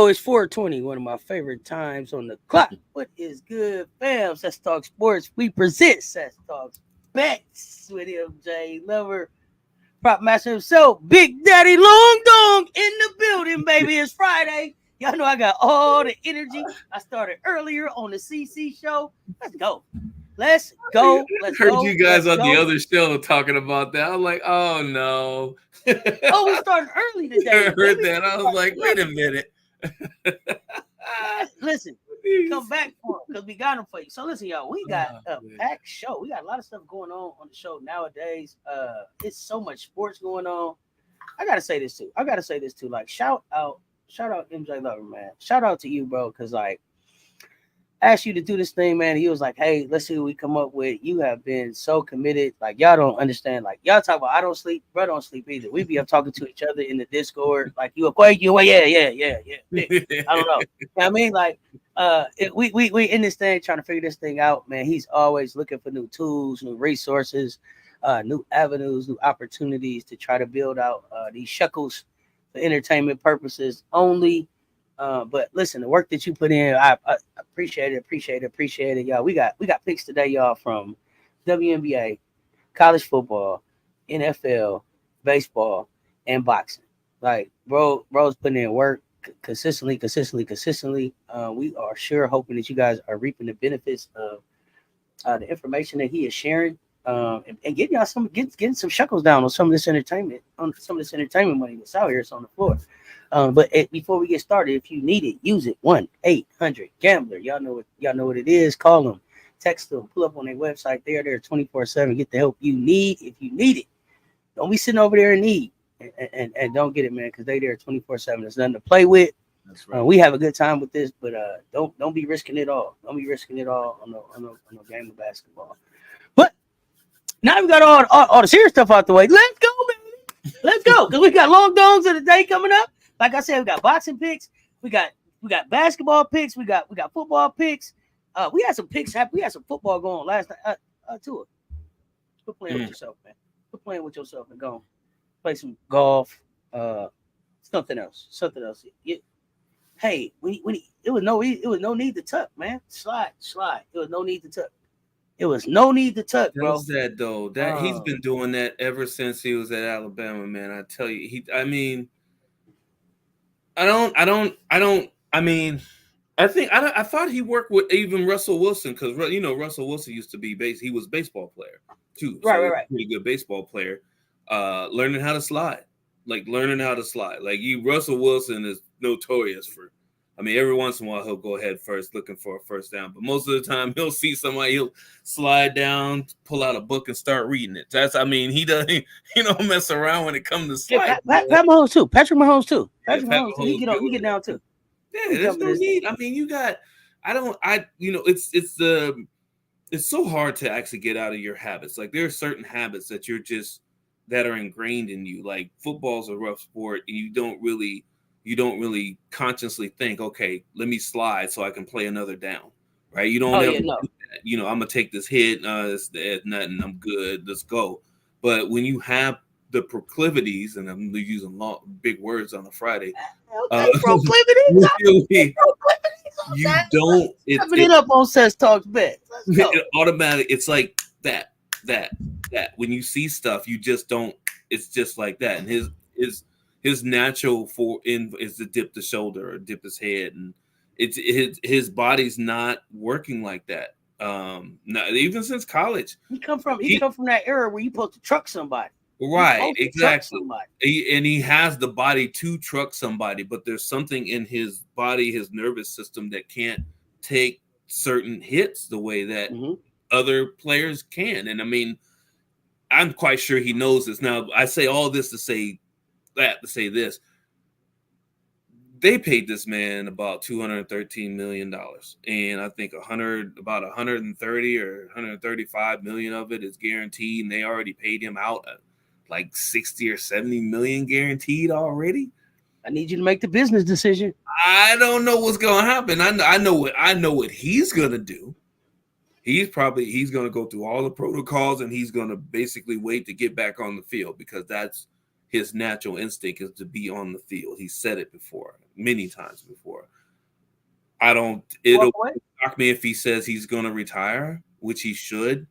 it's 4:20, one of my favorite times on the clock. What is good, fam? Cess Talks Sports. We present Cess Talks Bets with MJ Lover, prop master himself, Big Daddy Long Dong in the building, baby. It's Friday. Y'all know I got all the energy. I started earlier on the CC show. Let's go. Let's go. Let's heard go. you guys Let's on the go. other show talking about that. I'm like, oh no. Oh, we started early today. I heard that. I was like, wait a minute. Listen, come back for them because we got them for you. So listen, y'all, we got a packed show. We got a lot of stuff going on the show nowadays. It's so much sports going on. I gotta say this too. Like, shout out MJ Lover, man. Shout out to you, bro, because like, asked you to do this thing, man. He was like, hey, let's see what we come up with. You have been so committed. Like, y'all don't understand. Like, y'all talk about I don't sleep. Bro don't sleep either. We be up talking to each other in the Discord. Like, you acquaint you? Well, yeah. I don't know. You know what I mean? Like, we in this thing trying to figure this thing out, man. He's always looking for new tools, new resources, new avenues, new opportunities to try to build out these shekels for entertainment purposes only. But listen, the work that you put in, I appreciate it, y'all. We got picks today, y'all, from WNBA, college football, NFL, baseball, and boxing. Like, bro's putting in work consistently. We are sure hoping that you guys are reaping the benefits of the information that he is sharing. And getting y'all getting some shekels down on some of this entertainment money that's out here. It's on the floor. But before we get started, if you need it, use it. 1-800-GAMBLER. Y'all know what it is. Call them, text them, pull up on their website. They are there 24/7. Get the help you need if you need it. Don't be sitting over there in need and don't get it, man, because they there 24/7. There's nothing to play with. That's right. We have a good time with this, but don't be risking it all. Don't be risking it all on no game of basketball. But now we got all the serious stuff out the way. Let's go, baby. Let's go, because we got long dogs of the day coming up. Like I said, we got boxing picks, we got basketball picks, we got football picks. We had some picks. We had some football going last night. Tua, quit playing with yourself, man. Quit playing with yourself and go play some golf. Something else. Hey, it was no need to tuck, man. Slide. It was no need to tuck. Bro. Does that though? That he's been doing that ever since he was at Alabama, man. I tell you, I thought he worked with even Russell Wilson, because Russell Wilson used to be he was a baseball player too. Right. Pretty good baseball player. Learning how to slide. Like Russell Wilson is notorious for. Every once in a while he'll go ahead first looking for a first down, but most of the time he'll see somebody, he'll slide down, pull out a book and start reading it. He don't mess around when it comes to slide. Pat Mahomes too. Patrick Mahomes too. He get down too. Yeah, there's no need. It's so hard to actually get out of your habits. Like, there are certain habits that are ingrained in you. Like, football's a rough sport, and you don't really consciously think, okay, let me slide so I can play another down, right? You don't do that. I'm gonna take this hit. It's nothing. I'm good. Let's go. But when you have the proclivities, and I'm using big words on a Friday, proclivities. You don't. It up on Cess Talks Bets. Automatic. It's like that. When you see stuff, you just don't. It's just like that. And his natural is to dip the shoulder or dip his head, and his body's not working like that. Not even since college. He come from that era where you supposed to truck somebody. Right, exactly. He has the body to truck somebody, but there's something in his body, his nervous system, that can't take certain hits the way that other players can. And I'm quite sure he knows this. Now, I say all this to say this. They paid this man about $213 million, and I think about 130 or 135 million of it is guaranteed, and they already paid him out like 60 or 70 million guaranteed already. I need you to make the business decision. I don't know what's going to happen. I know what he's going to do. He's going to go through all the protocols, and he's going to basically wait to get back on the field, because that's his natural instinct, is to be on the field. He said it before. many times before. It'll shock me if he says he's going to retire, which he should,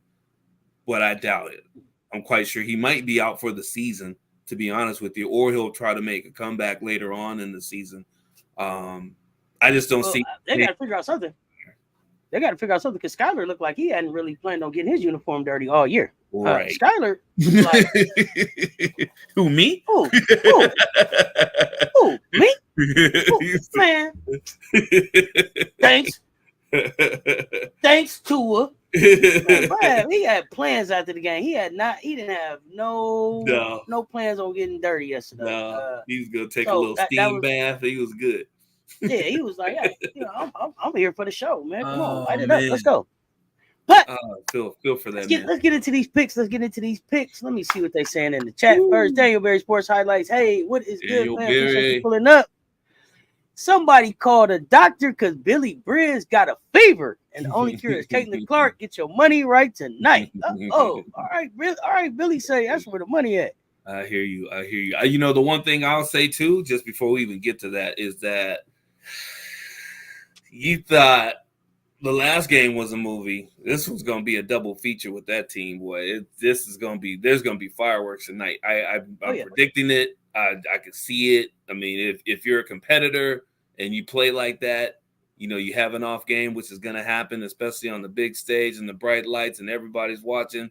but I doubt it. I'm quite sure he might be out for the season, to be honest with you, or he'll try to make a comeback later on in the season. I just don't see. They got to figure out something. They got to figure out something because Skyler looked like he hadn't really planned on getting his uniform dirty all year. Right. Skyler, like, who, me? Who, me? Who, man. Thanks, Tua. Man, Brad, he had plans after the game. He didn't have no plans on getting dirty yesterday. No, he was gonna take a little steam bath. He was good. Yeah, he was like, hey, I'm here for the show, man. Come on, light it up. Let's go. But feel for that. Let's get into these picks. Let me see what they're saying in the chat. First, Daniel Berry Sports Highlights. Hey, what is good, man? Appreciate you pulling up. Somebody called a doctor because Billy Briz got a fever, and the only cure is Caitlin Clark. Get your money right tonight. All right, Billy say that's where the money at. I hear you. You know, the one thing I'll say too, just before we even get to that, is that you thought the last game was a movie. This was going to be a double feature with that team, boy. There's going to be fireworks tonight. I'm predicting it. I can see it. I mean, if you're a competitor and you play like that, you know, you have an off game, which is going to happen, especially on the big stage and the bright lights and everybody's watching.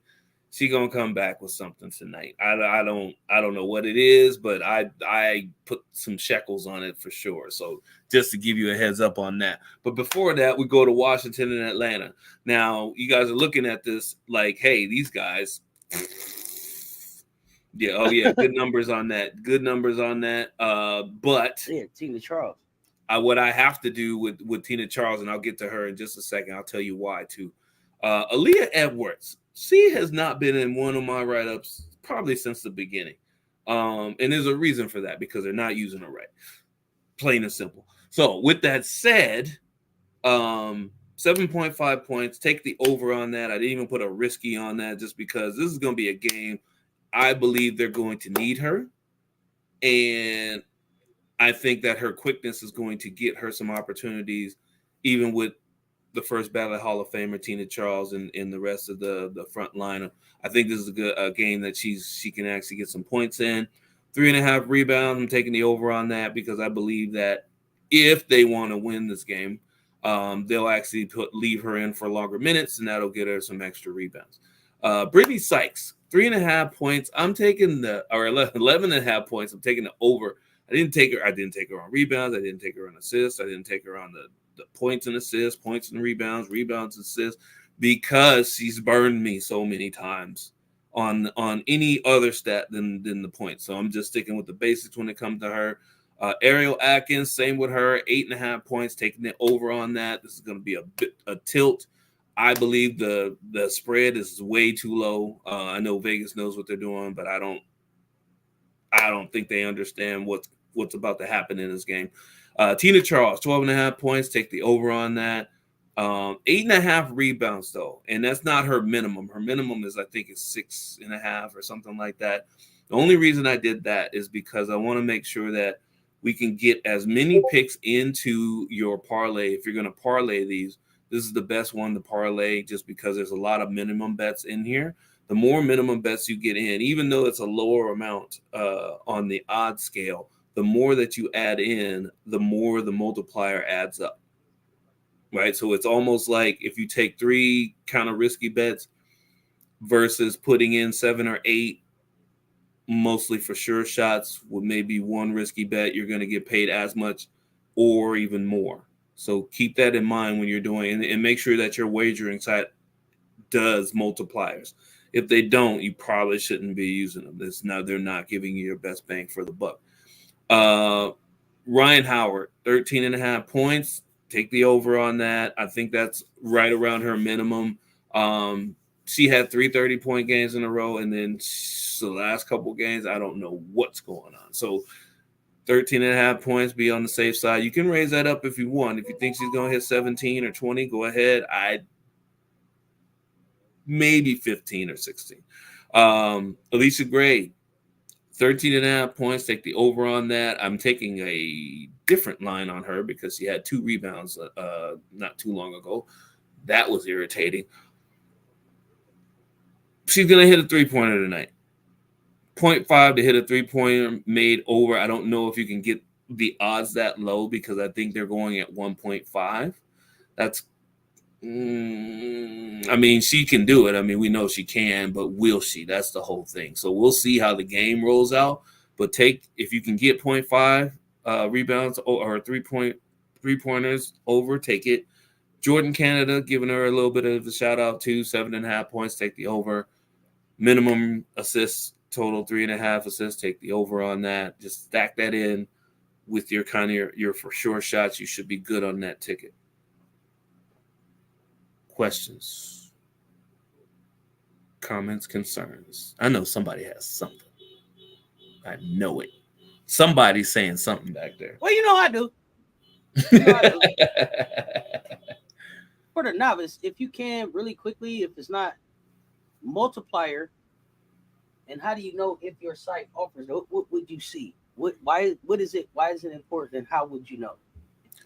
She gonna come back with something tonight. I don't know what it is, but I put some shekels on it for sure. So just to give you a heads up on that. But before that, we go to Washington and Atlanta. Now you guys are looking at this like, hey, these guys. Yeah, good numbers on that. But Tina Charles. What I have to do with Tina Charles, and I'll get to her in just a second. I'll tell you why too. Aaliyah Edwards. She has not been in one of my write-ups probably since the beginning. And there's a reason for that, because they're not using her right. Plain and simple. So with that said, 7.5 points. Take the over on that. I didn't even put a risky on that just because this is going to be a game. I believe they're going to need her. And I think that her quickness is going to get her some opportunities, even with the first ballot Hall of Famer Tina Charles and the rest of the front line. I think this is a game that she can actually get some points in. 3.5 rebounds. I'm taking the over on that because I believe that if they want to win this game, they'll actually leave her in for longer minutes, and that'll get her some extra rebounds. Brittany Sykes, 3.5 points. I'm taking 11.5 points. I'm taking the over. I didn't take her on rebounds. I didn't take her on assists. I didn't take her on the points and assists, points and rebounds and assists, because she's burned me so many times on any other stat than the points. So I'm just sticking with the basics when it comes to her. Ariel Atkins, same with her, 8.5 points, taking it over on that. This is going to be a tilt. I believe the spread is way too low. I know Vegas knows what they're doing, but I don't think they understand what's about to happen in this game. Tina Charles, 12.5 points. Take the over on that. 8.5 rebounds, though. And that's not her minimum. Her minimum is, I think, is 6.5 or something like that. The only reason I did that is because I want to make sure that we can get as many picks into your parlay. If you're going to parlay these, this is the best one to parlay just because there's a lot of minimum bets in here. The more minimum bets you get in, even though it's a lower amount on the odd scale, the more that you add in, the more the multiplier adds up, right? So it's almost like if you take 3 kind of risky bets versus putting in 7 or 8, mostly for sure shots with maybe 1 risky bet, you're going to get paid as much or even more. So keep that in mind when you're doing, and make sure that your wagering site does multipliers. If they don't, you probably shouldn't be using them. They're not giving you your best bang for the buck. Ryan Howard, 13.5 points. Take the over on that. I think that's right around her minimum. She had 3 30-point games in a row, and then the last couple games, I don't know what's going on. So 13.5 points, be on the safe side. You can raise that up if you want. If you think she's going to hit 17 or 20, go ahead. Maybe 15 or 16. Alicia Gray, 13.5 points. Take the over on that. I'm taking a different line on her because she had 2 rebounds not too long ago. That was irritating. She's going to hit a 3-pointer tonight. 0.5 to hit a 3-pointer made over. I don't know if you can get the odds that low because I think they're going at 1.5. That's I mean, she can do it. I mean, we know she can, but will she? That's the whole thing. So we'll see how the game rolls out. But if you can get 0.5 rebounds or 3-pointers over, take it. Jordan Canada, giving her a little bit of a shout out too. 7.5 points, take the over. Minimum assists, total 3.5 assists, take the over on that. Just stack that in with your kind of your for sure shots. You should be good on that ticket. Questions, comments, concerns? I know somebody has something. I know it. Somebody's saying something back there. Well, you know I do. You know I do. For the novice, if you can really quickly, if it's not multiplier, and how do you know if your site offers? What would you see? What is it? Why is it important? And how would you know?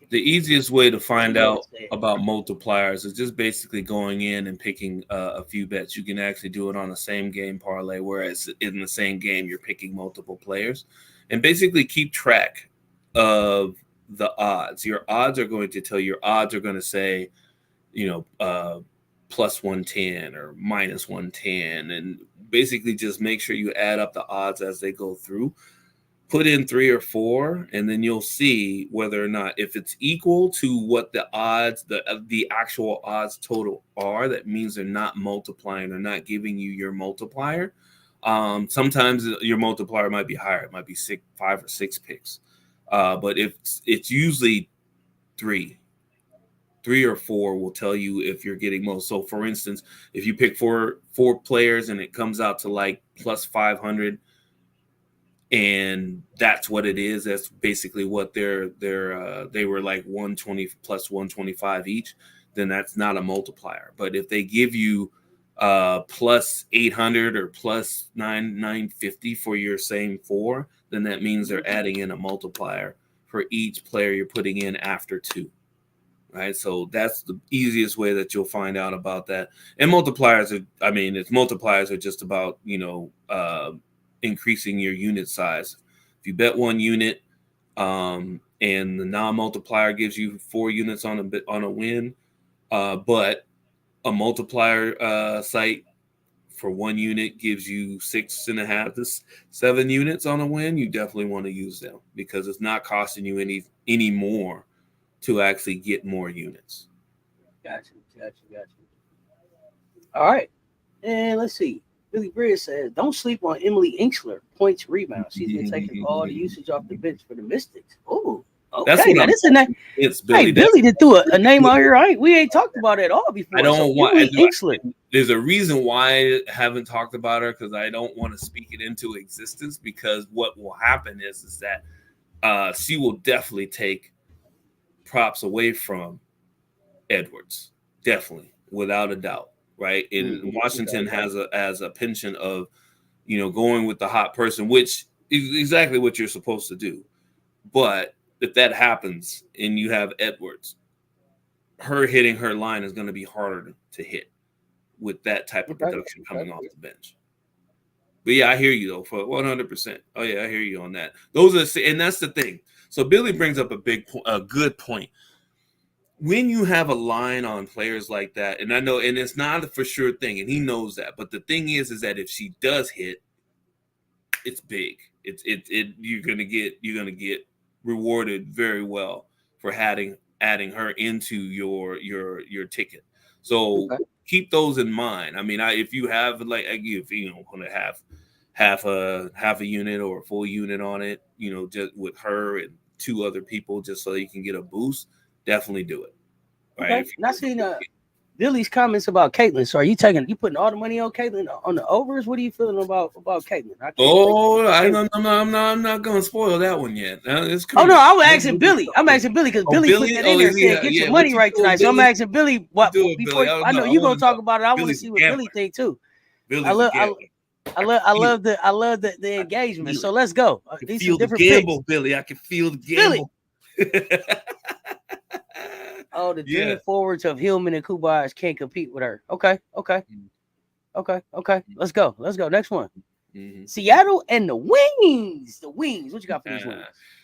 The easiest way to find out about multipliers is just basically going in and picking a few bets. You can actually do it on the same game parlay, whereas in the same game you're picking multiple players, and basically keep track of the odds. Your odds are going to tell you. Your odds are going to say, plus 110 or minus 110, and basically just make sure you add up the odds as they go through. Put in 3 or 4, and then you'll see whether or not, if it's equal to what the odds, the actual odds total are, that means they're not multiplying, they're not giving you your multiplier. Sometimes your multiplier might be higher, it might be 5 or 6 picks. But if it's usually 3 or 4 will tell you if you're getting most. So for instance, if you pick four players and it comes out to like plus 500, and that's what it is, that's basically what they were like 120 plus 125 each, then that's not a multiplier. But if they give you plus 800 or plus 950 for your same 4, then that means they're adding in a multiplier for each player you're putting in after 2. Right, so that's the easiest way that you'll find out about that. And multipliers are just about increasing your unit size. If you bet 1 unit, and the non-multiplier gives you 4 units on a win, but a multiplier site for 1 unit gives you 6.5 to 7 units on a win, you definitely want to use them because it's not costing you any more to actually get more units. Gotcha. All right. And let's see. Billy Bridge says, don't sleep on Emily Inksler, points rebounds. She's been taking all the usage off the bench for the Mystics. Oh, okay. That's what this is name. It's Billy. Hey, Billy did do a name out here. We ain't talked about it at all before. I don't want Inksler. There's a reason why I haven't talked about her, because I don't want to speak it into existence, because what will happen is that she will definitely take props away from Edwards. Definitely, without a doubt. Right. And Washington has a penchant of, going with the hot person, which is exactly what you're supposed to do. But if that happens and you have Edwards, her hitting her line is going to be harder to hit with that type of production coming off the bench. But yeah, I hear you though, for 100%. Oh yeah, I hear you on that. And that's the thing. So Billy brings up a good point. When you have a line on players like that, and I know, and it's not a for sure thing, and he knows that, but the thing is that if she does hit, it's big. You're gonna get rewarded very well for adding her into your ticket. So keep those in mind. I mean, if you have if you want to have half a unit or a full unit on it, just with her and 2 other people, just so you can get a boost, definitely do it. Right. Okay. And I seen Billy's comments about Caitlin. So are you putting all the money on Caitlin on the overs? What are you feeling about Caitlin? I'm not gonna spoil that one yet. I was asking Billy. I'm asking Billy because Billy put that in there and said, get your money right tonight. So I'm asking Billy what before I know you're gonna talk about it. I want to see what Billy thinks too. I love the engagement. So let's go. These are different gamble, picks. Billy. I can feel the gamble. Oh, the dream forwards of Hillman and Kubas can't compete with her. Okay. Let's go. Next one. Mm-hmm. Seattle and the Wings. The Wings. What you got for these Wings?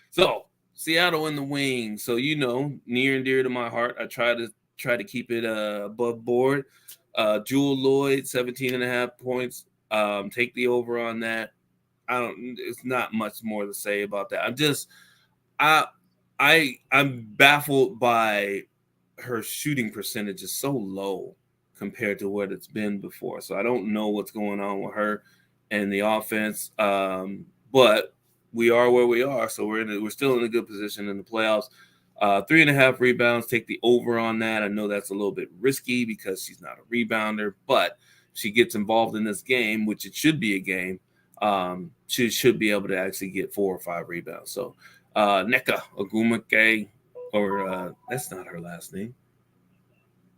So Seattle and the Wings. So near and dear to my heart. I try to keep it above board. Jewel Lloyd, 17.5 points. Take the over on that. It's not much more to say about that. I'm baffled by her shooting percentage is so low compared to what it's been before. So I don't know what's going on with her and the offense. But we are where we are. So we're still in a good position in the playoffs. 3.5 rebounds, take the over on that. I know that's a little bit risky because she's not a rebounder, but she gets involved in this game, which it should be a game. She should be able to actually get 4 or 5 rebounds. So Nneka Ogwumike, or that's not her last name.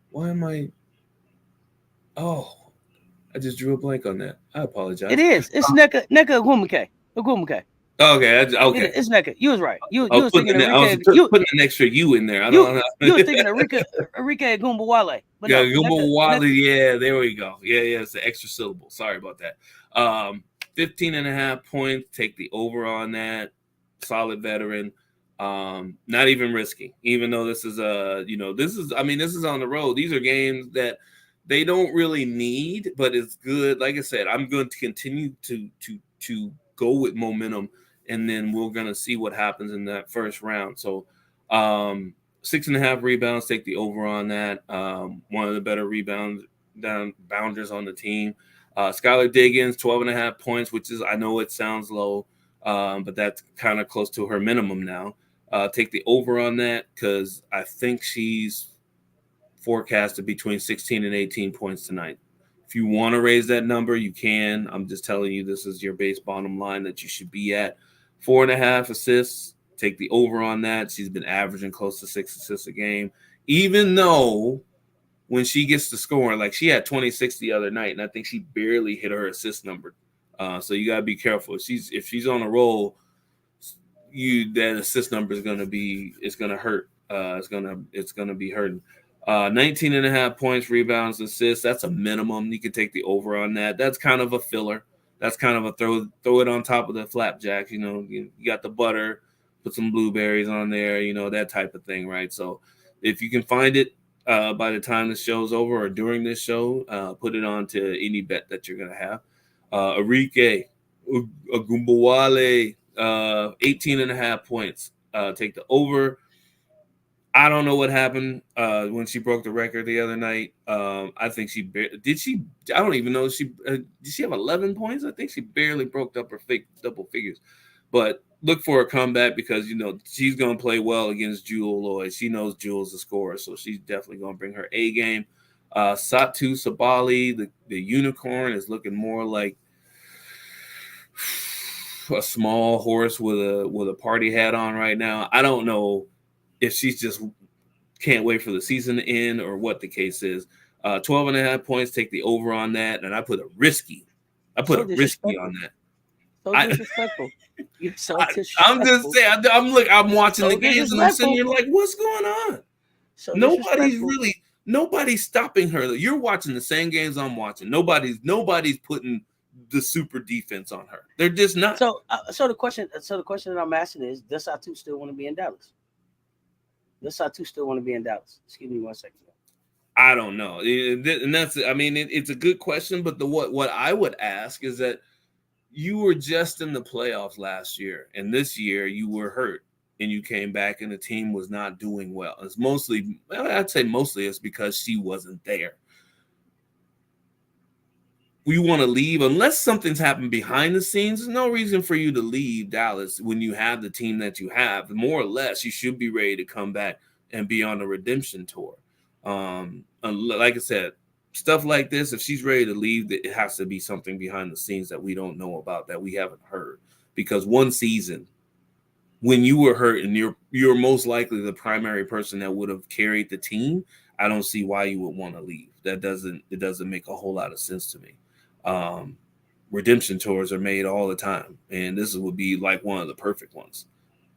Why am I? Oh, I just drew a blank on that. I apologize. It is. It's Nneka Ogwumike. Okay. It's Nneka. You was right. You was thinking I was putting an extra U in there. I don't know. You were thinking of Arike Ogunbowale. Yeah, Ogunbowale. Yeah, there we go. Yeah, it's an extra syllable. Sorry about that. 15.5 points. Take the over on that. Solid veteran. Not even risky. Even though this is this is on the road. These are games that they don't really need, but it's good. Like I said, I'm going to continue to go with momentum, and then we're going to see what happens in that first round. So 6.5 rebounds, take the over on that. One of the better bounders on the team. Skylar Diggins, 12.5 points, which is, I know it sounds low, but that's kind of close to her minimum now. Take the over on that because I think she's forecasted between 16 and 18 points tonight. If you want to raise that number, you can. I'm just telling you, this is your base bottom line that you should be at. 4.5 assists. Take the over on that. She's been averaging close to 6 assists a game, even though when she gets to scoring, like she had 26 the other night, and I think she barely hit her assist number. So you gotta be careful. If she's on a roll, that assist number is gonna hurt. It's gonna be hurting. 19.5 points, rebounds, assists. That's a minimum. You can take the over on that. That's kind of a filler. That's kind of a throw it on top of the flapjacks. You got the butter, put some blueberries on there, that type of thing, right? So if you can find it by the time the show's over or during this show, put it on to any bet that you're going to have. Arike Ogunbowale, 18.5 points. Take the over. I don't know what happened when she broke the record the other night. I think I don't even know if did she have 11 points? I think she barely broke up her double figures. But look for a comeback because she's going to play well against Jewel Lloyd. She knows Jewel's the scorer, so she's definitely going to bring her A game. Satu Sabali, the unicorn, is looking more like a small horse with a party hat on right now. I don't know if she's just can't wait for the season to end or what the case is. 12.5 points, take the over on that. And I put a risky on that. So disrespectful. You're so disrespectful. I'm just saying, I'm watching the games and I'm sitting here like, what's going on? So nobody's stopping her. You're watching the same games I'm watching. Nobody's putting the super defense on her. They're just not. So the question that I'm asking is, does Satu still want to be in Dallas? Excuse me 1 second. I don't know. And that's, it's a good question, but what I would ask is that you were just in the playoffs last year, and this year you were hurt and you came back and the team was not doing well. I'd say mostly it's because she wasn't there. You want to leave unless something's happened behind the scenes. There's no reason for you to leave Dallas when you have the team that you have. More or less, you should be ready to come back and be on a redemption tour. Like I said, stuff like this, if she's ready to leave, it has to be something behind the scenes that we don't know about, that we haven't heard. Because one season, when you were hurt and you're most likely the primary person that would have carried the team, I don't see why you would want to leave. It doesn't make a whole lot of sense to me. Redemption tours are made all the time, and this would be like one of the perfect ones.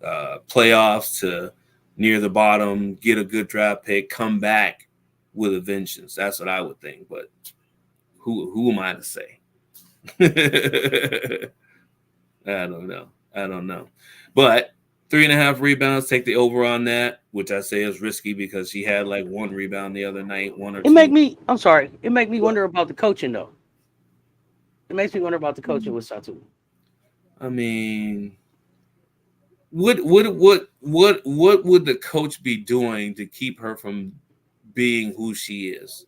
Playoffs to near the bottom, get a good draft pick, come back with a vengeance. That's what I would think. But who am I to say? I don't know. But 3.5 rebounds, take the over on that, which I say is risky because she had like 1 rebound the other night, 1 or 2. It make me wonder about the coaching though. It makes me wonder about the coaching with Satu. I mean, what would the coach be doing to keep her from being who she is?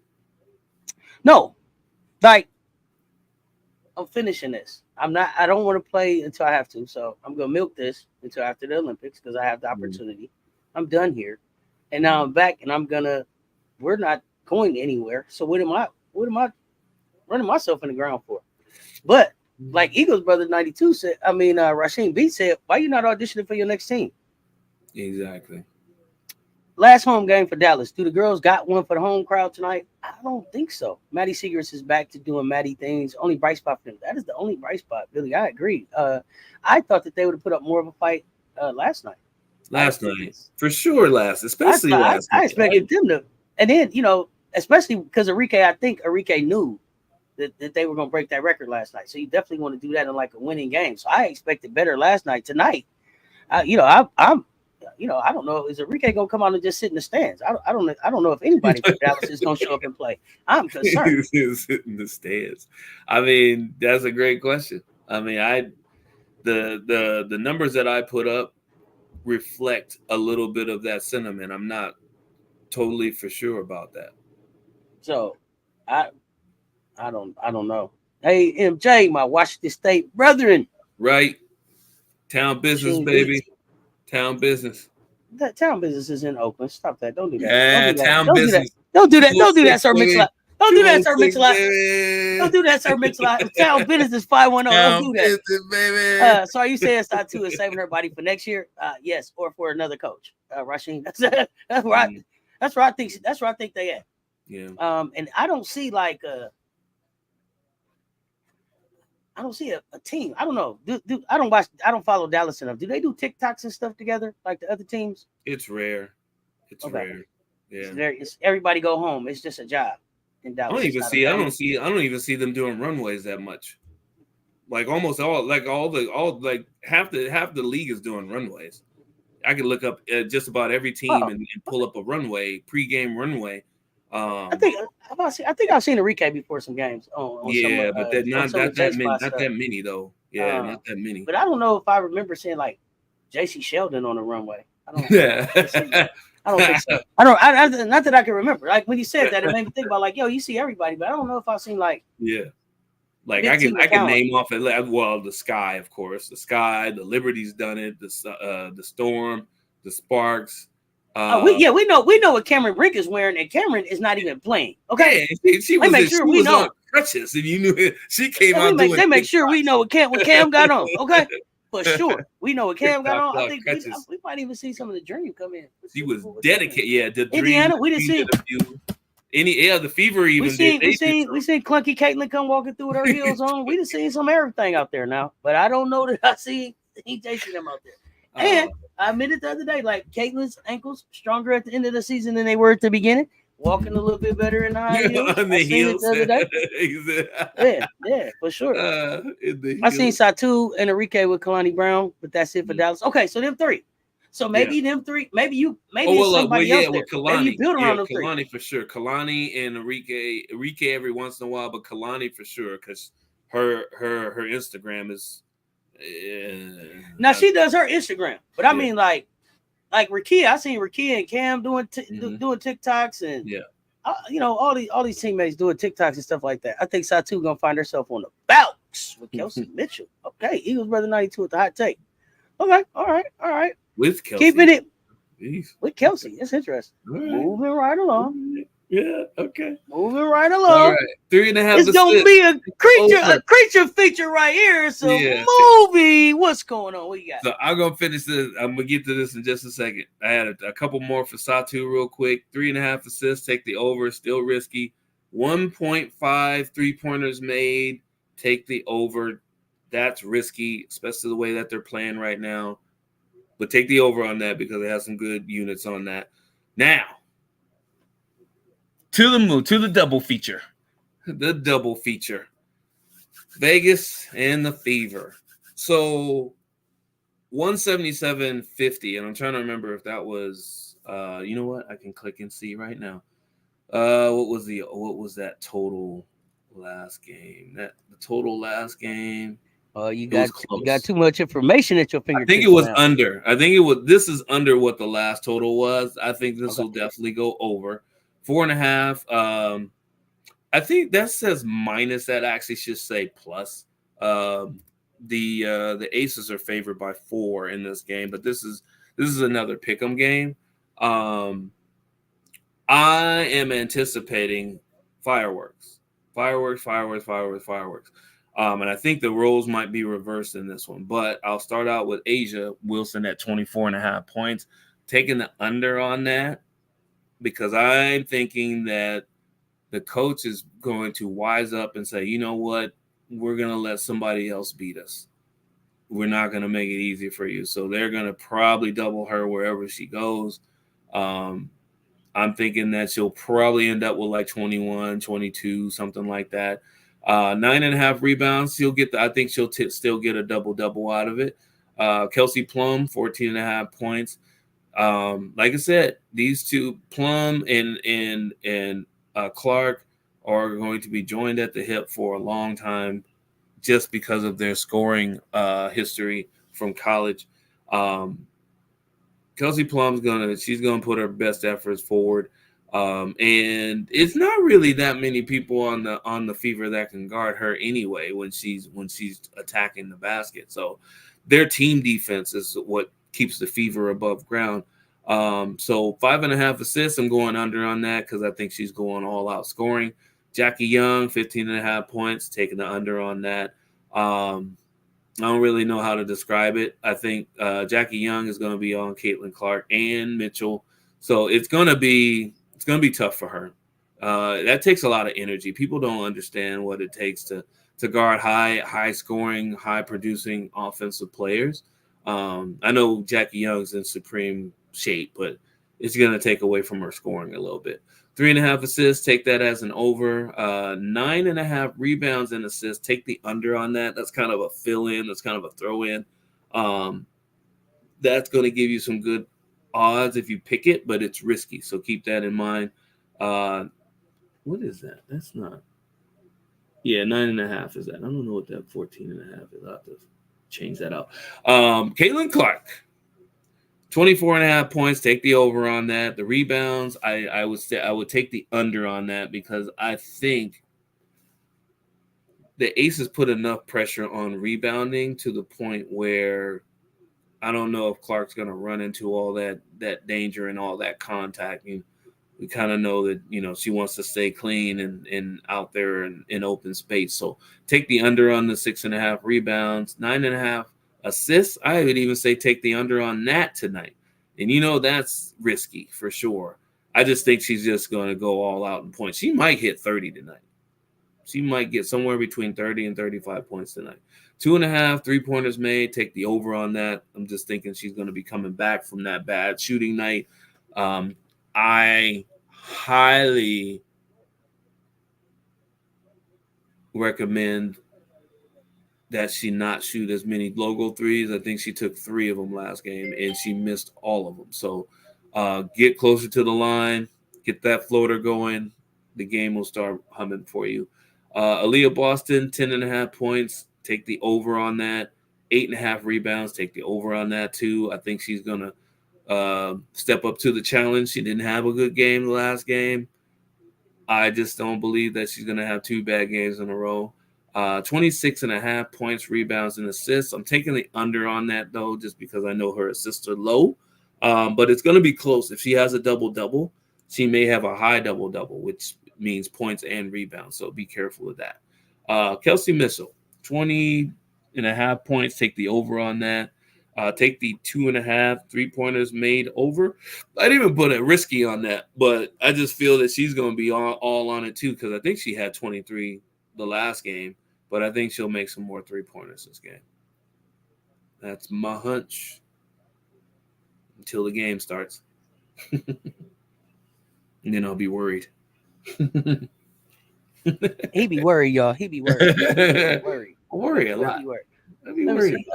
No, like I'm finishing this. I don't want to play until I have to. So I'm gonna milk this until after the Olympics because I have the opportunity. I'm done here, and now I'm back, and we're not going anywhere. So what am I running myself in the ground for? But like Eagles brother 92 said, Rasheen B said, why you not auditioning for your next team? Exactly. Last home game for Dallas. Do the girls got one for the home crowd tonight? I don't think so. Maddie Segrist is back to doing Maddie things. Only bright spot for them. That is the only bright spot, Billy. I agree. I thought that they would have put up more of a fight last night. For sure. Especially last night. I expected them to, and then especially because I think Enrique knew that they were going to break that record last night. So you definitely want to do that in like a winning game. So I expected better last night. Tonight, I don't know. Is Enrique gonna come out and just sit in the stands? I don't know if anybody from Dallas is gonna show up and play. I'm concerned. Sit in the stands. I mean, that's a great question. I mean, the numbers that I put up reflect a little bit of that sentiment. I'm not totally for sure about that. So, I don't know. Hey, MJ, my Washington State brethren. Right. Town business, baby. Town business. That town business is in Oakland. Stop that. Don't do that. Yeah, town business. Don't do that. Don't do that, Sir Mix-a-Lot. Don't do that, Sir Mix-a-Lot. Don't do that, Sir Mix-a-Lot. Town business is 510. Don't do that. Business, baby. So are you saying Satu is saving her body for next year? Yes, or for another coach, Rasheen. That's where I think they at. Yeah. And I don't see like I don't see a team. I don't know. I don't follow Dallas enough. Do they do TikToks and stuff together like the other teams? It's rare. It's rare. Yeah. It's everybody go home. It's just a job in Dallas. I don't even see them doing runways that much. Like almost all half the league is doing runways. I could look up just about every team and pull up a runway, pregame runway. I think I've seen Enrique before some games. But not that many though. Yeah, not that many. But I don't know if I remember seeing like JC Sheldon on the runway. I don't think so. Not that I can remember. Like when you said that, it made me think about like, you see everybody, but I don't know if I've seen like like I can name off the Sky, of course, the Sky, the Liberty's done it, the Storm, the Sparks. We know what Cameron Brink is wearing, and Cameron is not even playing. Okay, she was on crutches, and you knew it. She came out. They make sure we know what Cam got on. Okay, for sure, we know what Cam got on. I think we might even see some of the Dream come in. She was dedicated. Yeah, the Indiana. We didn't see the Fever even. We seen Clunky Caitlin come walking through with her heels on. We done seen some everything out there now, but I don't know that I see chasing them out there. And I admitted the other day, like Caitlin's ankles stronger at the end of the season than they were at the beginning. Walking a little bit better in the high heels. On the heels. The other day. yeah, for sure. I seen Satu and Enrique with Kalani Brown, but that's it for Dallas. Okay, so them three. So maybe them three. Maybe somebody else there. Kalani, maybe you build around them three. Kalani for sure. Kalani and Enrique every once in a while, but Kalani for sure because her Instagram is. Now she does her Instagram, but I mean like Rakia. I seen Rakia and Cam doing TikToks and all these teammates doing TikToks and stuff like that. I think Satu gonna find herself on the bounce with Kelsey Mitchell. Okay, Eagles brother 92 with the hot take. Okay, all right. With Kelsey, keeping it with Kelsey. It's interesting. Right. Moving right along. Yeah, okay. Moving right along. All right. 3.5. It's gonna be a creature feature right here. So movie. What's going on? What you got? So I'm gonna finish this. I'm gonna get to this in just a second. I had a couple more for Satu real quick. 3.5 assists. Take the over. Still risky. 1.5 3-pointers made. Take the over. That's risky, especially the way that they're playing right now. but take the over on that because it has some good units on that. Now, to the double feature. The double feature. Vegas and the Fever. So 177.50, and I'm trying to remember if that was you know what? I can click and see right now. What was that total last game? The total last game. You got too much information at your fingertips. I think it was under. This is under what the last total was. I think this will definitely go over 4.5. I think that says minus. That actually should say plus. The Aces are favored by 4 in this game, but this is another pick'em game. I am anticipating fireworks. And I think the roles might be reversed in this one, but I'll start out with Asia Wilson at 24.5 points, taking the under on that because I'm thinking that the coach is going to wise up and say, you know what, we're going to let somebody else beat us. We're not going to make it easy for you. So they're going to probably double her wherever she goes. I'm thinking that she'll probably end up with like 21, 22, something like that. 9.5 rebounds. I think she'll still get a double out of it. Kelsey Plum, 14.5 points. Like I said, these two, Plum and Clark, are going to be joined at the hip for a long time just because of their scoring history from college. Kelsey Plum's she's gonna put her best efforts forward. And it's not really that many people on the Fever that can guard her anyway when she's attacking the basket. So their team defense is what keeps the Fever above ground. So 5.5 assists. I'm going under on that because I think she's going all out scoring. Jackie Young, 15.5 points, taking the under on that. I don't really know how to describe it. I think Jackie Young is going to be on Caitlin Clark and Mitchell. So it's going to be tough for her. That takes a lot of energy. People don't understand what it takes to guard high scoring, high producing offensive players. I know Jackie Young's in supreme shape, but it's going to take away from her scoring a little bit. 3.5 assists, take that as an over. 9.5 rebounds and assists, take the under on that. That's kind of a fill-in. That's kind of a throw-in. That's going to give you some good odds if you pick it, but it's risky, so keep that in mind. What is that? That's not. Yeah, 9.5 is that. I don't know what that 14.5 is. I'll have to change that out. Caitlin Clark, 24.5 points. Take the over on that. The rebounds, I would take the under on that because I think the Aces put enough pressure on rebounding to the point where I don't know if Clark's going to run into all that danger and all that contact. We kind of know that, she wants to stay clean and out there in open space. So take the under on the 6.5 rebounds, 9.5 assists. I would even say take the under on that tonight. And that's risky for sure. I just think she's just going to go all out in points. She might hit 30 tonight. She might get somewhere between 30 and 35 points tonight. 2.5 3-pointers made. Take the over on that. I'm just thinking she's going to be coming back from that bad shooting night. I highly recommend that she not shoot as many logo threes. I think she took 3 of them last game, and she missed all of them. So get closer to the line, get that floater going. The game will start humming for you. Aaliyah Boston, 10.5 points. Take the over on that. 8.5 rebounds. Take the over on that, too. I think she's going to step up to the challenge. She didn't have a good game the last game. I just don't believe that she's going to have 2 bad games in a row. 26.5 points, rebounds, and assists. I'm taking the under on that, though, just because I know her assists are low. But it's going to be close. If she has a double-double, she may have a high double-double, which means points and rebounds. So be careful of that. Kelsey Mitchell, 20.5 points. Take the over on that. Take the 2.5 3-pointers made over. I didn't even put a risky on that, but I just feel that she's going to be all on it, too, because I think she had 23 the last game. But I think she'll make some more 3-pointers this game. That's my hunch. until the game starts. And then I'll be worried. He be worried, y'all. He be worried. Worry a lot. Let me see.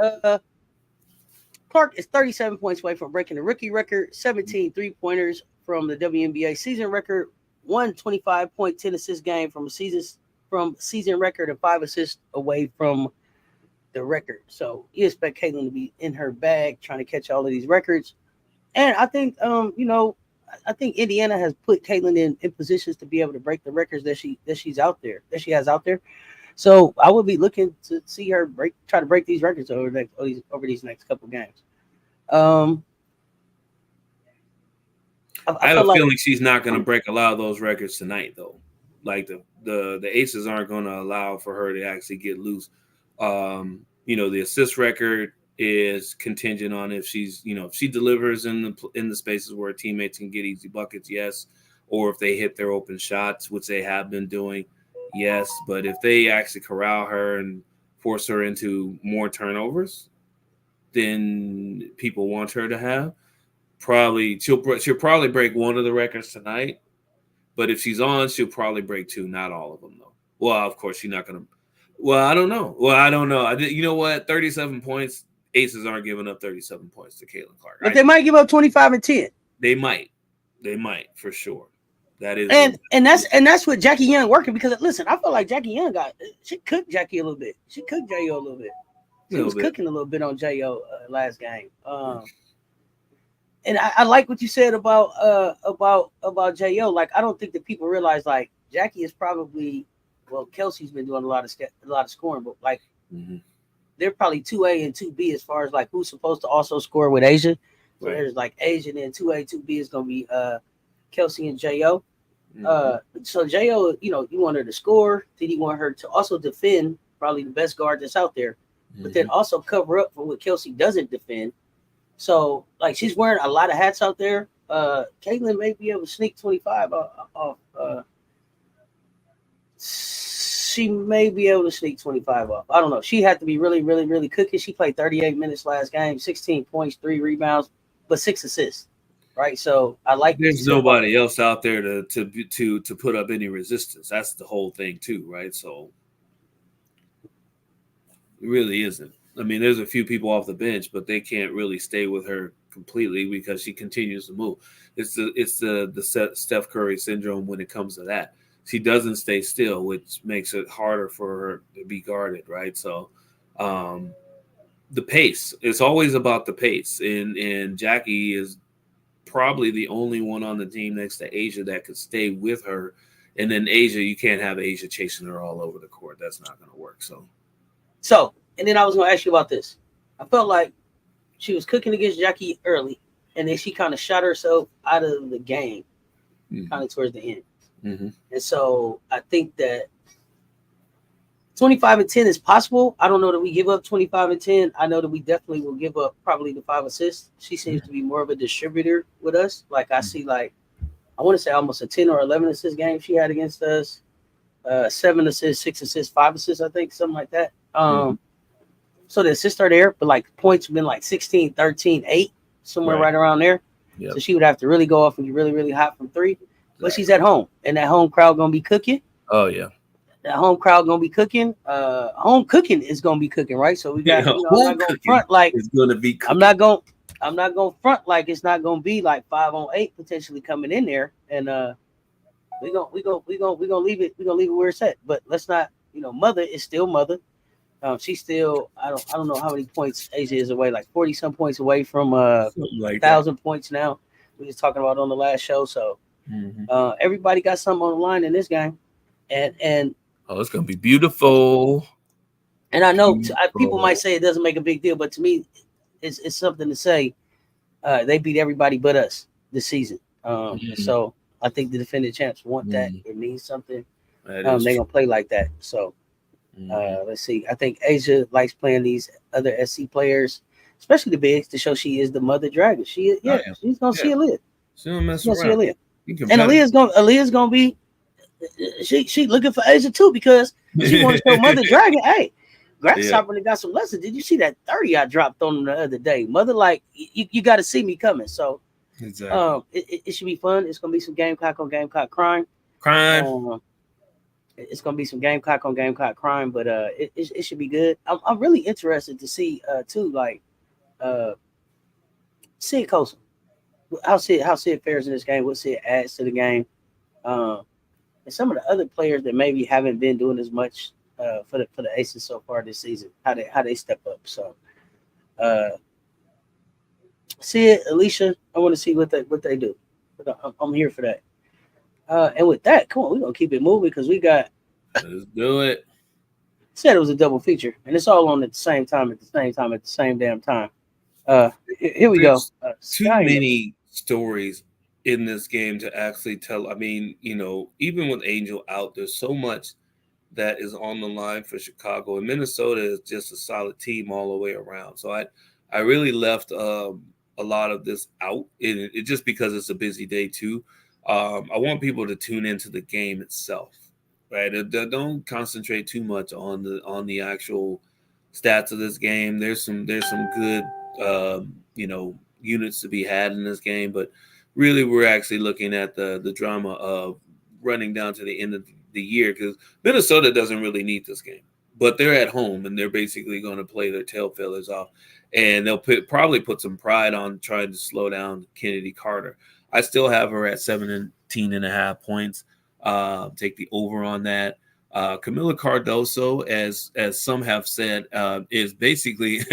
Clark is 37 points away from breaking the rookie record, 17 3-pointers from the WNBA season record, 125-point 10 assist game from season record, and 5 assists away from the record. So you expect Caitlin to be in her bag trying to catch all of these records. And I think I think Indiana has put Caitlin in positions to be able to break the records that she has out there. So I would be looking to see her try to break these records over these next couple games. I have a feeling she's not going to break a lot of those records tonight, though. Like the Aces aren't going to allow for her to actually get loose. The assist record is contingent on if she's, if she delivers in the spaces where teammates can get easy buckets, yes, or if they hit their open shots, which they have been doing, yes. But if they actually corral her and force her into more turnovers than people want her to have, she'll probably break one of the records tonight. But if she's on, she'll probably break 2, not all of them though. Well, of course she's not gonna. Well, I don't know. You know what? 37 points. Aces aren't giving up 37 points to Caitlin Clark. But they might give up 25 and 10. They might for sure. That is, and that's what Jackie Young working, because listen, I feel like Jackie Young she cooked Jackie a little bit. She cooked J.O. a little bit. She was cooking a little bit on J.O. Last game. And I like what you said about J.O. Like, I don't think that people realize, like, Jackie is probably, well, Kelsey's been doing a lot of scoring, but like they're probably 2A and 2B as far as like who's supposed to also score with Asia. So there's like Asia, and then 2A, 2B is gonna be Kelsey and J.O. So J.O., you want her to score, then you want her to also defend, probably the best guard that's out there, but then also cover up for what Kelsey doesn't defend. So like, she's wearing a lot of hats out there. Caitlin may be able to sneak 25 off. She may be able to sneak 25 off. I don't know. She had to be really, really, really cooking. She played 38 minutes last game, 16 points, 3 rebounds, but 6 assists. Right. So I like. There's nobody else out there to put up any resistance. That's the whole thing too, right? So it really isn't. I mean, there's a few people off the bench, but they can't really stay with her completely because she continues to move. It's the Steph Curry syndrome when it comes to that. She doesn't stay still, which makes it harder for her to be guarded, right? So the pace, it's always about the pace. And Jackie is probably the only one on the team next to Asia that could stay with her. And then Asia, you can't have Asia chasing her all over the court. That's not going to work. So, and then I was going to ask you about this. I felt like she was cooking against Jackie early, and then she kind of shot herself out of the game kind of towards the end. And so I think that 25 and 10 is possible. I don't know that we give up 25 and 10. I know that we definitely will give up probably the 5 assists. She seems to be more of a distributor with us. Like, I see, like, I want to say almost a 10 or 11 assist game she had against us. 7 assists, 6 assists, 5 assists, I think, something like that. So the assists are there, but like points have been like 16, 13, 8, somewhere right around there. Yep. So she would have to really go off and get really, really hot from 3. But she's at home, and that home crowd gonna be cooking. Oh yeah, that home crowd gonna be cooking. Home cooking is gonna be cooking, right? So we got I'm not gonna front like it's gonna be. Cooking. I'm not gonna front like it's not gonna be like 5-on-8 potentially coming in there, and we gonna leave it where it's at. But let's not, Mother is still Mother. She's still I don't know how many points Asia is away, like 40 some points away from 1,000 points now. We was talking about on the last show, so. Everybody got something on the line in this game, and it's gonna be beautiful. And I know people might say it doesn't make a big deal, but to me, it's something to say. They beat everybody but us this season, so I think the defending champs want that. It means something. They're gonna play like that. So let's see. I think Asia likes playing these other SC players, especially the bigs, to show she is the mother dragon. She's gonna see a lid. She's gonna mess around. And Aaliyah's gonna be she looking for Asia too, because she wants to show Mother Dragon, hey, Grasshopper got some lessons. Did you see that 30 I dropped on him the other day? Mother, like, you got to see me coming. So exactly. It should be fun. It's going to be some Gamecock on Gamecock crime. It's going to be some Gamecock on Gamecock crime, but it should be good. I'm really interested to see, too, like, Sid Coastal. How Sid fares in this game, what Sid adds to the game. And some of the other players that maybe haven't been doing as much for the Aces so far this season, how they step up. So Sid, Alicia, I want to see what they do. I'm here for that. And with that, come on, we're gonna keep it moving because we got. Let's do it. Said it was a double feature, and it's all on at the same time, at the same damn time. Here we go. Too many stories in this game to actually tell. I mean, even with Angel out, there's so much that is on the line for Chicago, and Minnesota is just a solid team all the way around. So I really left a lot of this out, it just because it's a busy day too. I want people to tune into the game itself, right? Don't concentrate too much on the actual stats of this game. There's some good units to be had in this game, but really we're actually looking at the drama of running down to the end of the year because Minnesota doesn't really need this game, but they're at home and they're basically going to play their tail feathers off, and they'll probably put some pride on trying to slow down Kennedy Carter. I still have her at 17.5 points. Take the over on that. Camila Cardoso, as some have said, is basically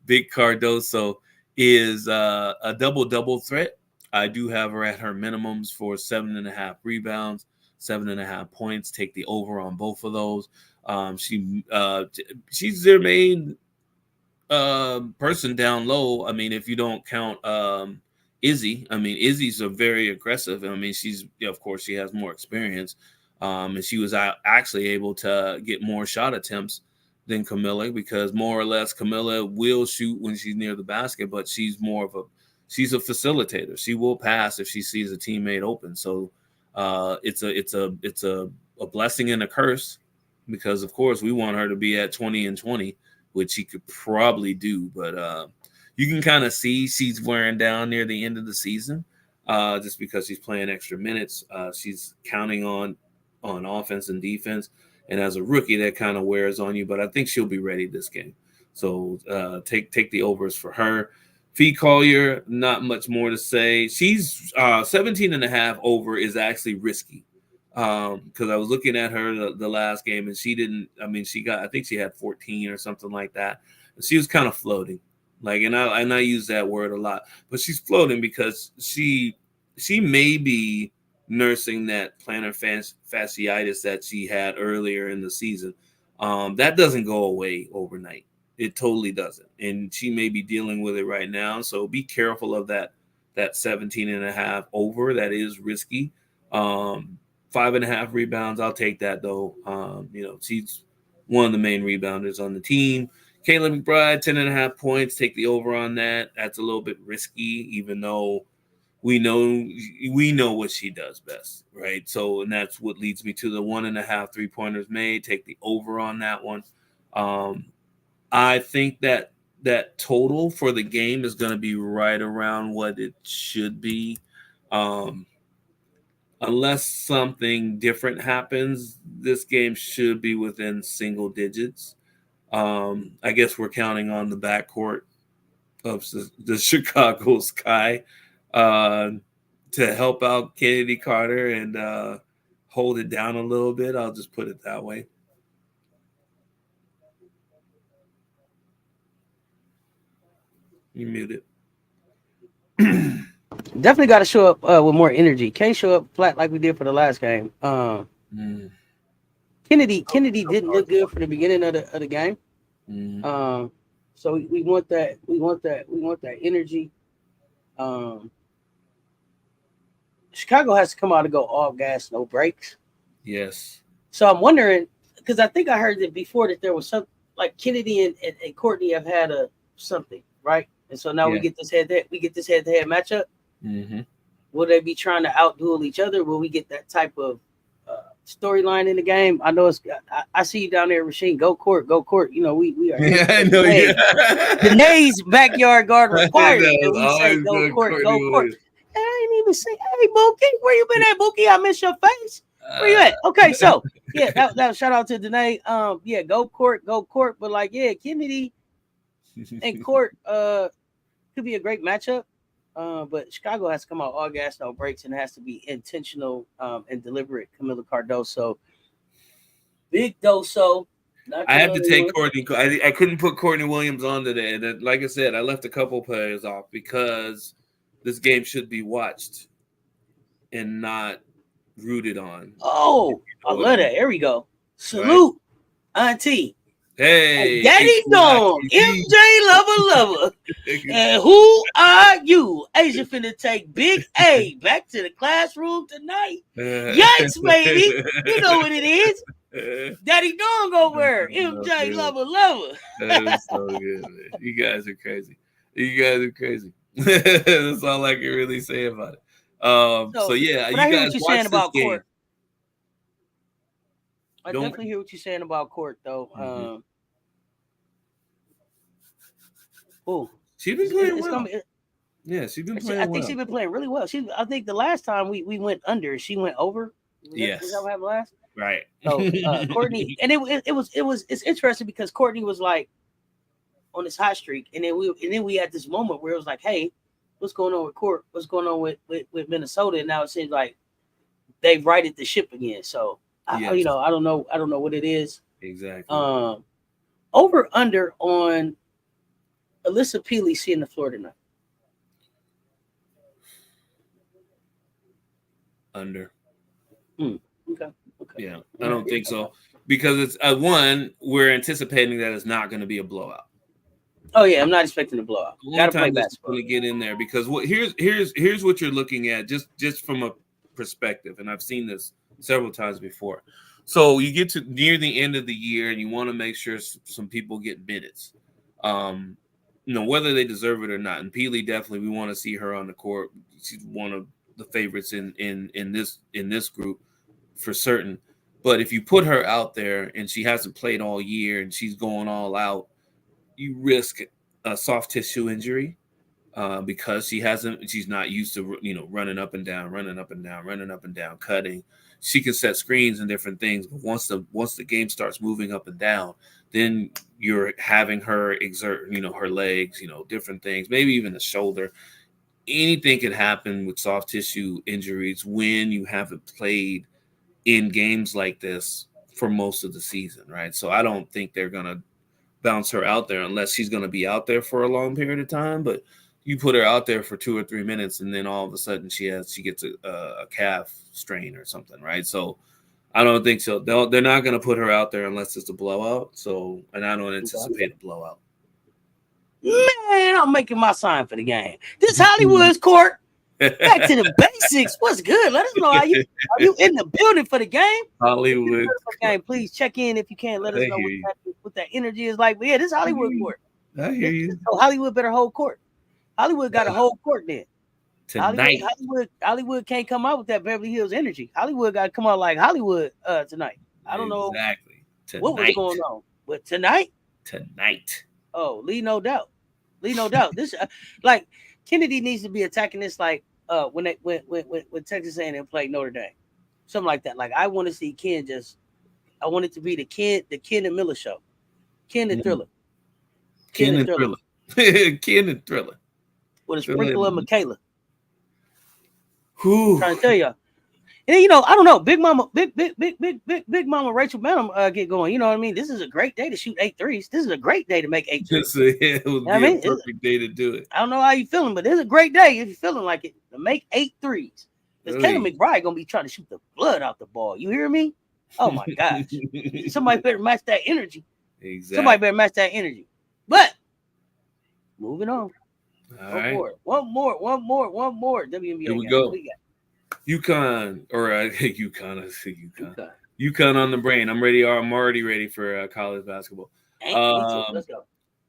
Big Cardoso is a double threat. I do have her at her minimums for 7.5 rebounds, 7.5 points. Take the over on both of those. She's their main person down low. I mean, if you don't count Izzy, I mean, Izzy's a very aggressive. I mean, of course, she has more experience. And she was actually able to get more shot attempts than Camilla because more or less Camilla will shoot when she's near the basket, but she's a facilitator. She will pass if she sees a teammate open. So it's a blessing and a curse because of course we want her to be at 20 and 20, which she could probably do, but you can kind of see she's wearing down near the end of the season just because she's playing extra minutes. She's counting on offense and defense. And as a rookie, that kind of wears on you. But I think she'll be ready this game. So take the overs for her. Fee Collier, not much more to say. She's 17.5 over is actually risky. Because I was looking at her the last game and she didn't. I mean, I think she had 14 or something like that. And she was kind of floating. Like, and I use that word a lot. But she's floating because she may be nursing that plantar fasciitis that she had earlier in the season. That doesn't go away overnight. It totally doesn't. And she may be dealing with it right now. So be careful of that 17.5 over. That is risky. 5.5 rebounds. I'll take that though. She's one of the main rebounders on the team. Kayla McBride, 10.5 points. Take the over on that. That's a little bit risky, even though we know what she does best, right? So, and that's what leads me to the 1.5 3-pointers made. Take the over on that one. I think that total for the game is going to be right around what it should be. Unless something different happens, this game should be within single digits. I guess we're counting on the backcourt of the Chicago Sky to help out Kennedy Carter and hold it down a little bit. I'll just put it that way. You muted. Definitely got to show up with more energy. Can't show up flat like we did for the last game. Kennedy didn't look good for the beginning of the game. So we want that energy. Chicago has to come out and go all gas, no brakes. Yes. So I'm wondering, because I think I heard that before that there was something like Kennedy and Courtney have had something, right? And so now we get this head-to-head matchup. Mm-hmm. Will they be trying to outduel each other? Will we get that type of storyline in the game. I know it's. I see you down there, Rasheen. Go court, go court. You know we are. Yeah, I know. Hey, Danae's backyard guard required that we say always go good, court, Courtney go court. Williams. I ain't even say, hey, Bookie, where you been at, Bookie? I miss your face. Where you at? Okay, so yeah, that was shout out to Danae. Yeah, go court. But like, yeah, Kennedy and Court could be a great matchup. But Chicago has to come out all gas, no breaks, and it has to be intentional and deliberate. Camila Cardoso, big Doso. I had to take Courtney. I couldn't put Courtney Williams on today. And like I said, I left a couple players off because this game should be watched and not rooted on. Oh, I love that. Here we go. Salute, right. Auntie. Hey, Daddy Dong, MJLover23. And who are you? Asia finna take Big A back to the classroom tonight. Yikes, baby. You know what it is. Daddy Dong over MJLover23. That is so good, man. You guys are crazy. That's all I can really say about it. So yeah, you guys watch saying about this game. Court. I definitely hear what you're saying about Court, though. She's been playing well. Yeah, she's been playing well. I think she's been playing really well. I think the last time we went under, she went over. Yes. Is that what happened last? Right. So Courtney, and it's interesting because Courtney was like on this hot streak, and then we had this moment where it was like, hey, what's going on with Court? What's going on with Minnesota? And now it seems like they've righted the ship again. So yes. I don't know what it is. Exactly. Over under on Alyssa Peely seeing the floor tonight. Under. Okay. Yeah, I don't think so because it's one. We're anticipating that it's not going to be a blowout. Oh yeah, I'm not expecting a blowout. Got to play basketball. To get in there because here's what you're looking at just from a perspective, and I've seen this several times before. So you get to near the end of the year, and you want to make sure some people get minutes. Whether they deserve it or not. And Peely definitely, we want to see her on the court. She's one of the favorites in this group for certain. But if you put her out there and she hasn't played all year and she's going all out, you risk a soft tissue injury because she's not used to running up and down, cutting. She can set screens and different things, but once the game starts moving up and down, then you're having her exert, her legs, different things, maybe even the shoulder. Anything can happen with soft tissue injuries when you haven't played in games like this for most of the season, right? So I don't think they're going to bounce her out there unless she's going to be out there for a long period of time. But you put her out there for 2 or 3 minutes, and then all of a sudden she gets a calf strain or something, right? So I don't think so. They're not going to put her out there unless it's a blowout. So, and I don't anticipate a blowout. Man, I'm making my sign for the game. This Hollywood's court. Back to the basics. What's good? Let us know. Are you in the building for the game? Hollywood game. Please check in if you can. Let us know what that energy is like. But yeah, this Hollywood court. I hear you. So Hollywood better hold court. Hollywood got a whole court then. Tonight. Hollywood can't come out with that Beverly Hills energy. Hollywood got to come out like Hollywood tonight. I don't know exactly what was going on, but tonight. Oh, Lee, no doubt. This like Kennedy needs to be attacking this like when Texas A&M played Notre Dame, something like that. Like I want to see Ken I want it to be the Ken and Miller show, Ken and Thriller, Ken and Thriller with a sprinkle of Michaela. Whew. I'm trying to tell y'all. And I don't know, big mama Rachel Benham get going. You know what I mean? This is a great day to shoot 8 threes. This is a great day to make 8 threes. It would be a perfect day to do it. I don't know how you feeling, but it's a great day if you're feeling like it to make 8 threes. Because Kayla McBride gonna be trying to shoot the blood out the ball. You hear me? Oh my gosh! Somebody better match that energy. Exactly. Somebody better match that energy. But moving on. One more. WNBA. Here we go. UConn, or UConn. UConn on the brain. I'm ready. I'm already ready for college basketball. Let's go.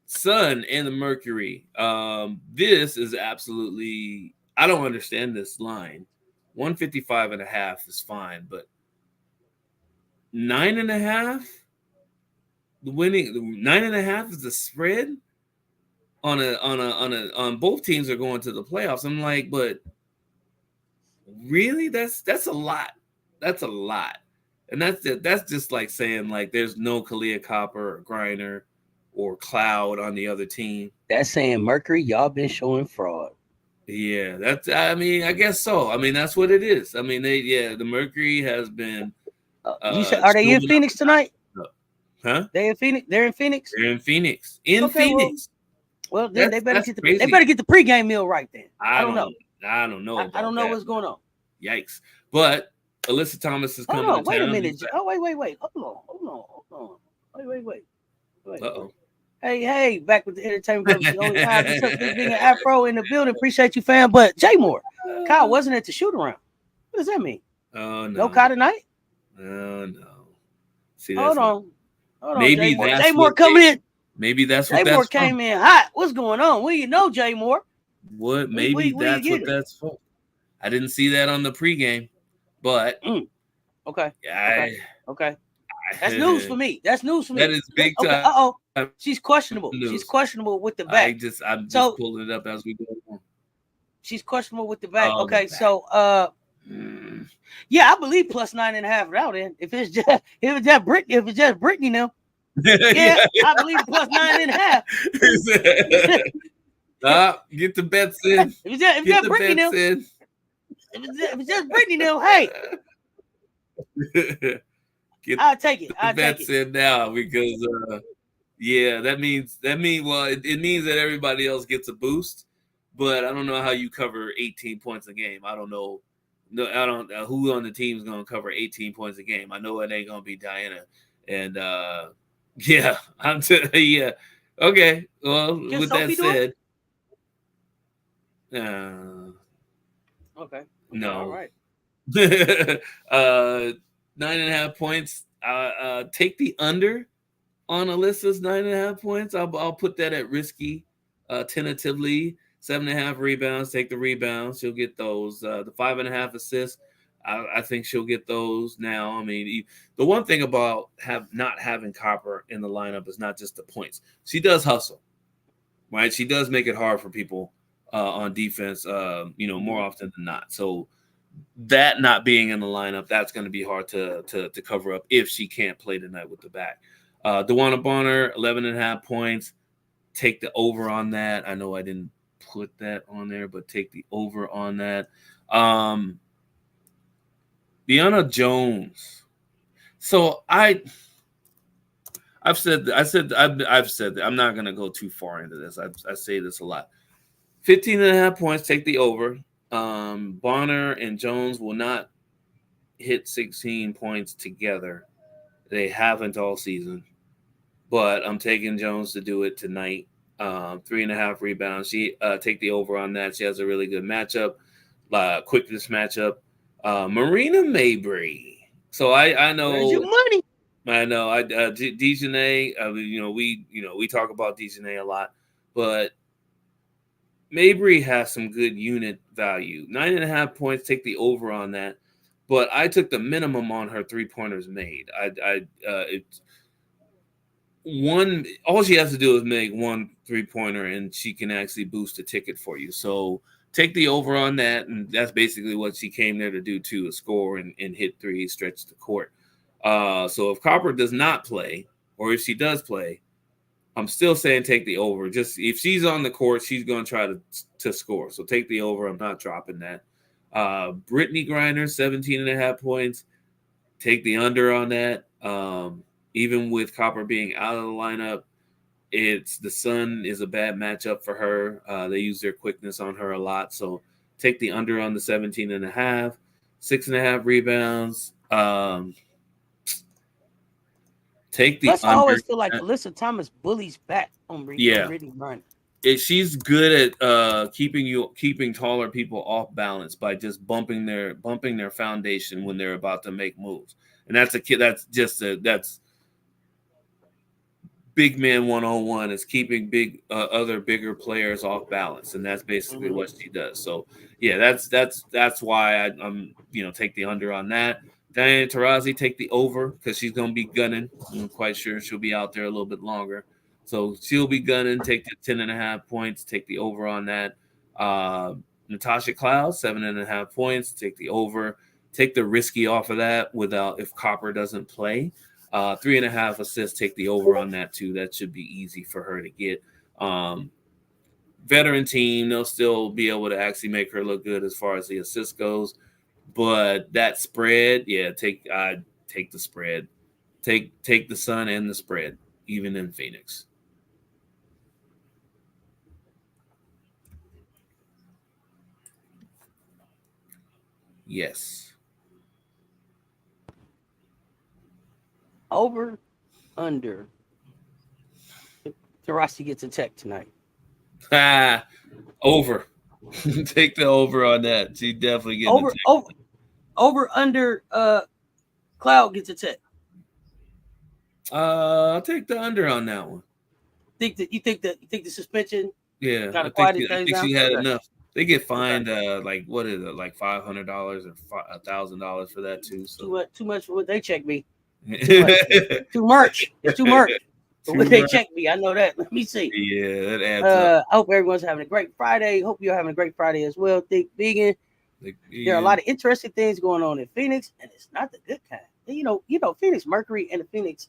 Sun and the Mercury. This is absolutely. I don't understand this line. 155.5 is fine, but 9.5. Winning 9.5 is the spread on both teams are going to the playoffs. I'm like, but really, that's a lot. That's a lot, and that's just like saying like there's no Kalia Copper or Griner or Cloud on the other team. That's saying Mercury, y'all been showing fraud. Yeah, that's. I mean, I guess so. I mean, that's what it is. I mean, the Mercury has been. You said, are they in Phoenix tonight? Huh? They in Phoenix? They're in Phoenix. They're in Phoenix. Phoenix. Well, then they better get the pregame meal right. Then I don't know. I don't know. I don't know what's going on. Yikes! But Alyssa Thomas is coming. Hold on, wait a minute. Oh, wait. Hold on. Wait. Uh-oh. Hey, back with the entertainment. Only being an Afro in the building. Appreciate you, fam. But Jay Moore, Kyle wasn't at the shoot around. What does that mean? Oh no. No Kyle tonight? Oh no. See, hold on. Maybe Jay Moore coming in. Maybe that's what Jay Moore came in hot. What's going on? Well, you know, Jay Moore. What? Maybe that's what that's for. I didn't see that on the pregame, but okay. Okay. That's news for me. That is big time. Okay. She's questionable. She's questionable with the back. I'm just pulling it up as we go on. She's questionable with the back. Okay, so yeah, I believe plus 9.5 out in. If it's just Brittany now. Yeah, I believe plus 9.5. Get the bets in. If it's just Brittany now. If it's just Brittany now, hey. I'll take it. I'll take it in now because it means it means that everybody else gets a boost, but I don't know how you cover 18 points a game. I don't know. No, I don't know who on the team is going to cover 18 points a game. I know it ain't going to be Diana. And yeah. Okay. Well, with that said, okay. No. All right. 9.5 points. Take the under on Alyssa's 9.5 points. I'll put that at risky, tentatively. 7.5 rebounds. Take the rebounds. She'll get those. The 5.5 assists. I think she'll get those now. I mean, the one thing about not having Copper in the lineup is not just the points. She does hustle, right? She does make it hard for people on defense, more often than not. So that not being in the lineup, that's going to be hard to cover up if she can't play tonight with the back. DeWanna Bonner, 11.5 points. Take the over on that. I know I didn't put that on there, but take the over on that. Deanna Jones. So I've said that I'm not going to go too far into this. I say this a lot. 15.5 points. Take the over. Bonner and Jones will not hit 16 points together. They haven't all season, but I'm taking Jones to do it tonight. 3.5 rebounds. She take the over on that. She has a really good matchup, quickness matchup. Marina Mabry. So I know. Where's your money? I know. Dejanay. We talk about Dejanay a lot, but Mabry has some good unit value. 9.5 points. Take the over on that. But I took the minimum on her 3-pointers made. All she has to do is make one 3-pointer, and she can actually boost a ticket for you. So take the over on that, and that's basically what she came there to do too: score and hit threes, stretch the court. So if Copper does not play, or if she does play, I'm still saying take the over. Just if she's on the court, she's going to try to score. So take the over. I'm not dropping that. Brittany Griner, 17.5 points. Take the under on that. Even with Copper being out of the lineup, the Sun is a bad matchup for her. They use their quickness on her a lot. So take the under on the 17.5. 6.5 rebounds. Take the under. I always feel like Alyssa Thomas bullies back on Brittany Griner. She's good at keeping taller people off balance by just bumping their foundation when they're about to make moves. And that's big man 101 is keeping other bigger players off balance, and that's basically what she does. So yeah, that's why I'm take the under on that. Diana Taurasi, take the over because she's going to be gunning. I'm quite sure she'll be out there a little bit longer. So she'll be gunning, take the 10.5 points, take the over on that. Natasha Cloud, 7.5 points, take the over. Take the risky off of that if Copper doesn't play. 3.5 assists, take the over on that too. That should be easy for her to get. Veteran team, they'll still be able to actually make her look good as far as the assist goes. But that spread, yeah, take the spread. Take the Sun and the spread, even in Phoenix. Yes. Over, under. Taurasi gets a tech tonight. Over. Take the over on that. She definitely gets over under. Cloud gets a tech. I'll take the under on that one. You think the suspension? Yeah, I think she had enough. They get fined like what is it, like $500 or $1,000 for that too. So too much for what they check me. Too much. It's too much. For what they check me, I know that. Let me see. Yeah, that adds up. I hope everyone's having a great Friday. Hope you're having a great Friday as well. Think vegan. There are a lot of interesting things going on in Phoenix, and it's not the good kind. You know, Phoenix Mercury and the Phoenix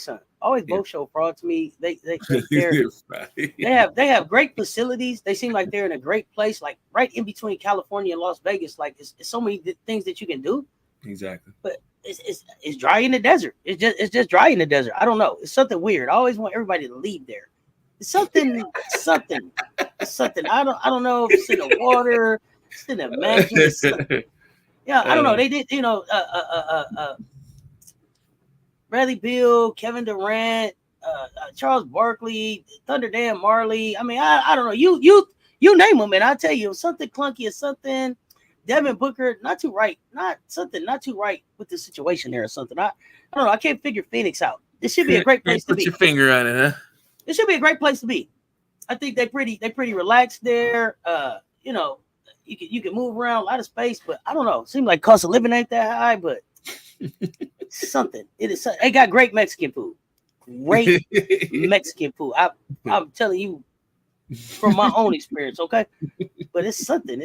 Sun always both show fraud to me. They have great facilities. They seem like they're in a great place, like right in between California and Las Vegas. Like it's so many things that you can do. Exactly. But it's dry in the desert. It's just dry in the desert. I don't know. It's something weird. I always want everybody to leave there. It's something. It's something. I don't know if it's in the water. It's in the magic. Yeah, I don't know. They did, Bradley Beal, Kevin Durant, Charles Barkley, Thunder Dan Marley. I mean, I don't know. You name them, and I'll tell you something clunky or something. Devin Booker, not too right with the situation there or something. I don't know. I can't figure Phoenix out. This should be a great place to be. Put your finger on it, huh? It should be a great place to be. I think they pretty relaxed there. You can move around, a lot of space, but I don't know. It seems like cost of living ain't that high, but something. It is. They got great Mexican food. Great Mexican food. I'm telling you from my own experience, okay? But it's something.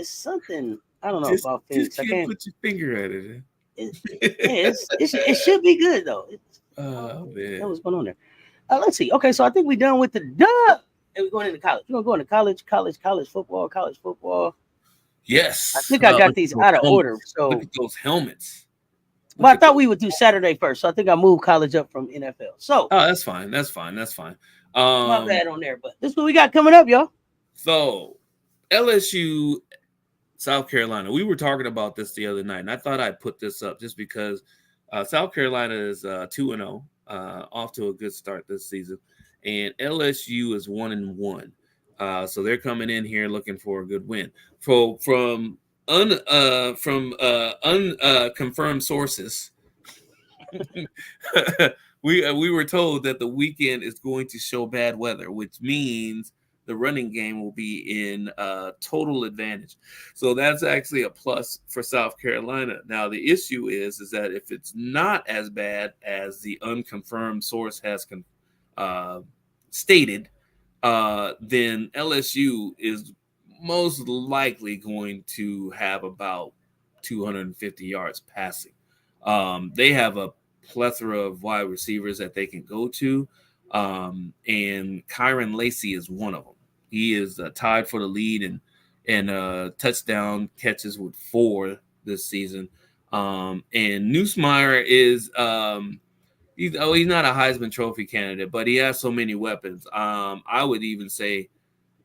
I don't know about Phoenix. I can't put your finger at it. It should be good though. Man. What's going on there? Let's see. Okay, so I think we're done with the dub, and we're going into college. We're going to college football. Yes. I think I got these out of order. So look at those helmets. Well, I thought we would do Saturday first, so I think I moved college up from NFL. So that's fine. My bad on there, but this is what we got coming up, y'all. So LSU, South Carolina. We were talking about this the other night, and I thought I'd put this up just because South Carolina is 2-0, off to a good start this season, and LSU is 1-1. So they're coming in here looking for a good win. From unconfirmed sources, we were told that the weekend is going to show bad weather, which means the running game will be in total advantage. So that's actually a plus for South Carolina. Now the issue is that if it's not as bad as the unconfirmed source has stated, then LSU is most likely going to have about 250 yards passing. They have a plethora of wide receivers that they can go to, and Kyron Lacey is one of them. He is tied for the lead in touchdown catches with 4 this season. And Nussmeier is he's not a Heisman Trophy candidate, but he has so many weapons. I would even say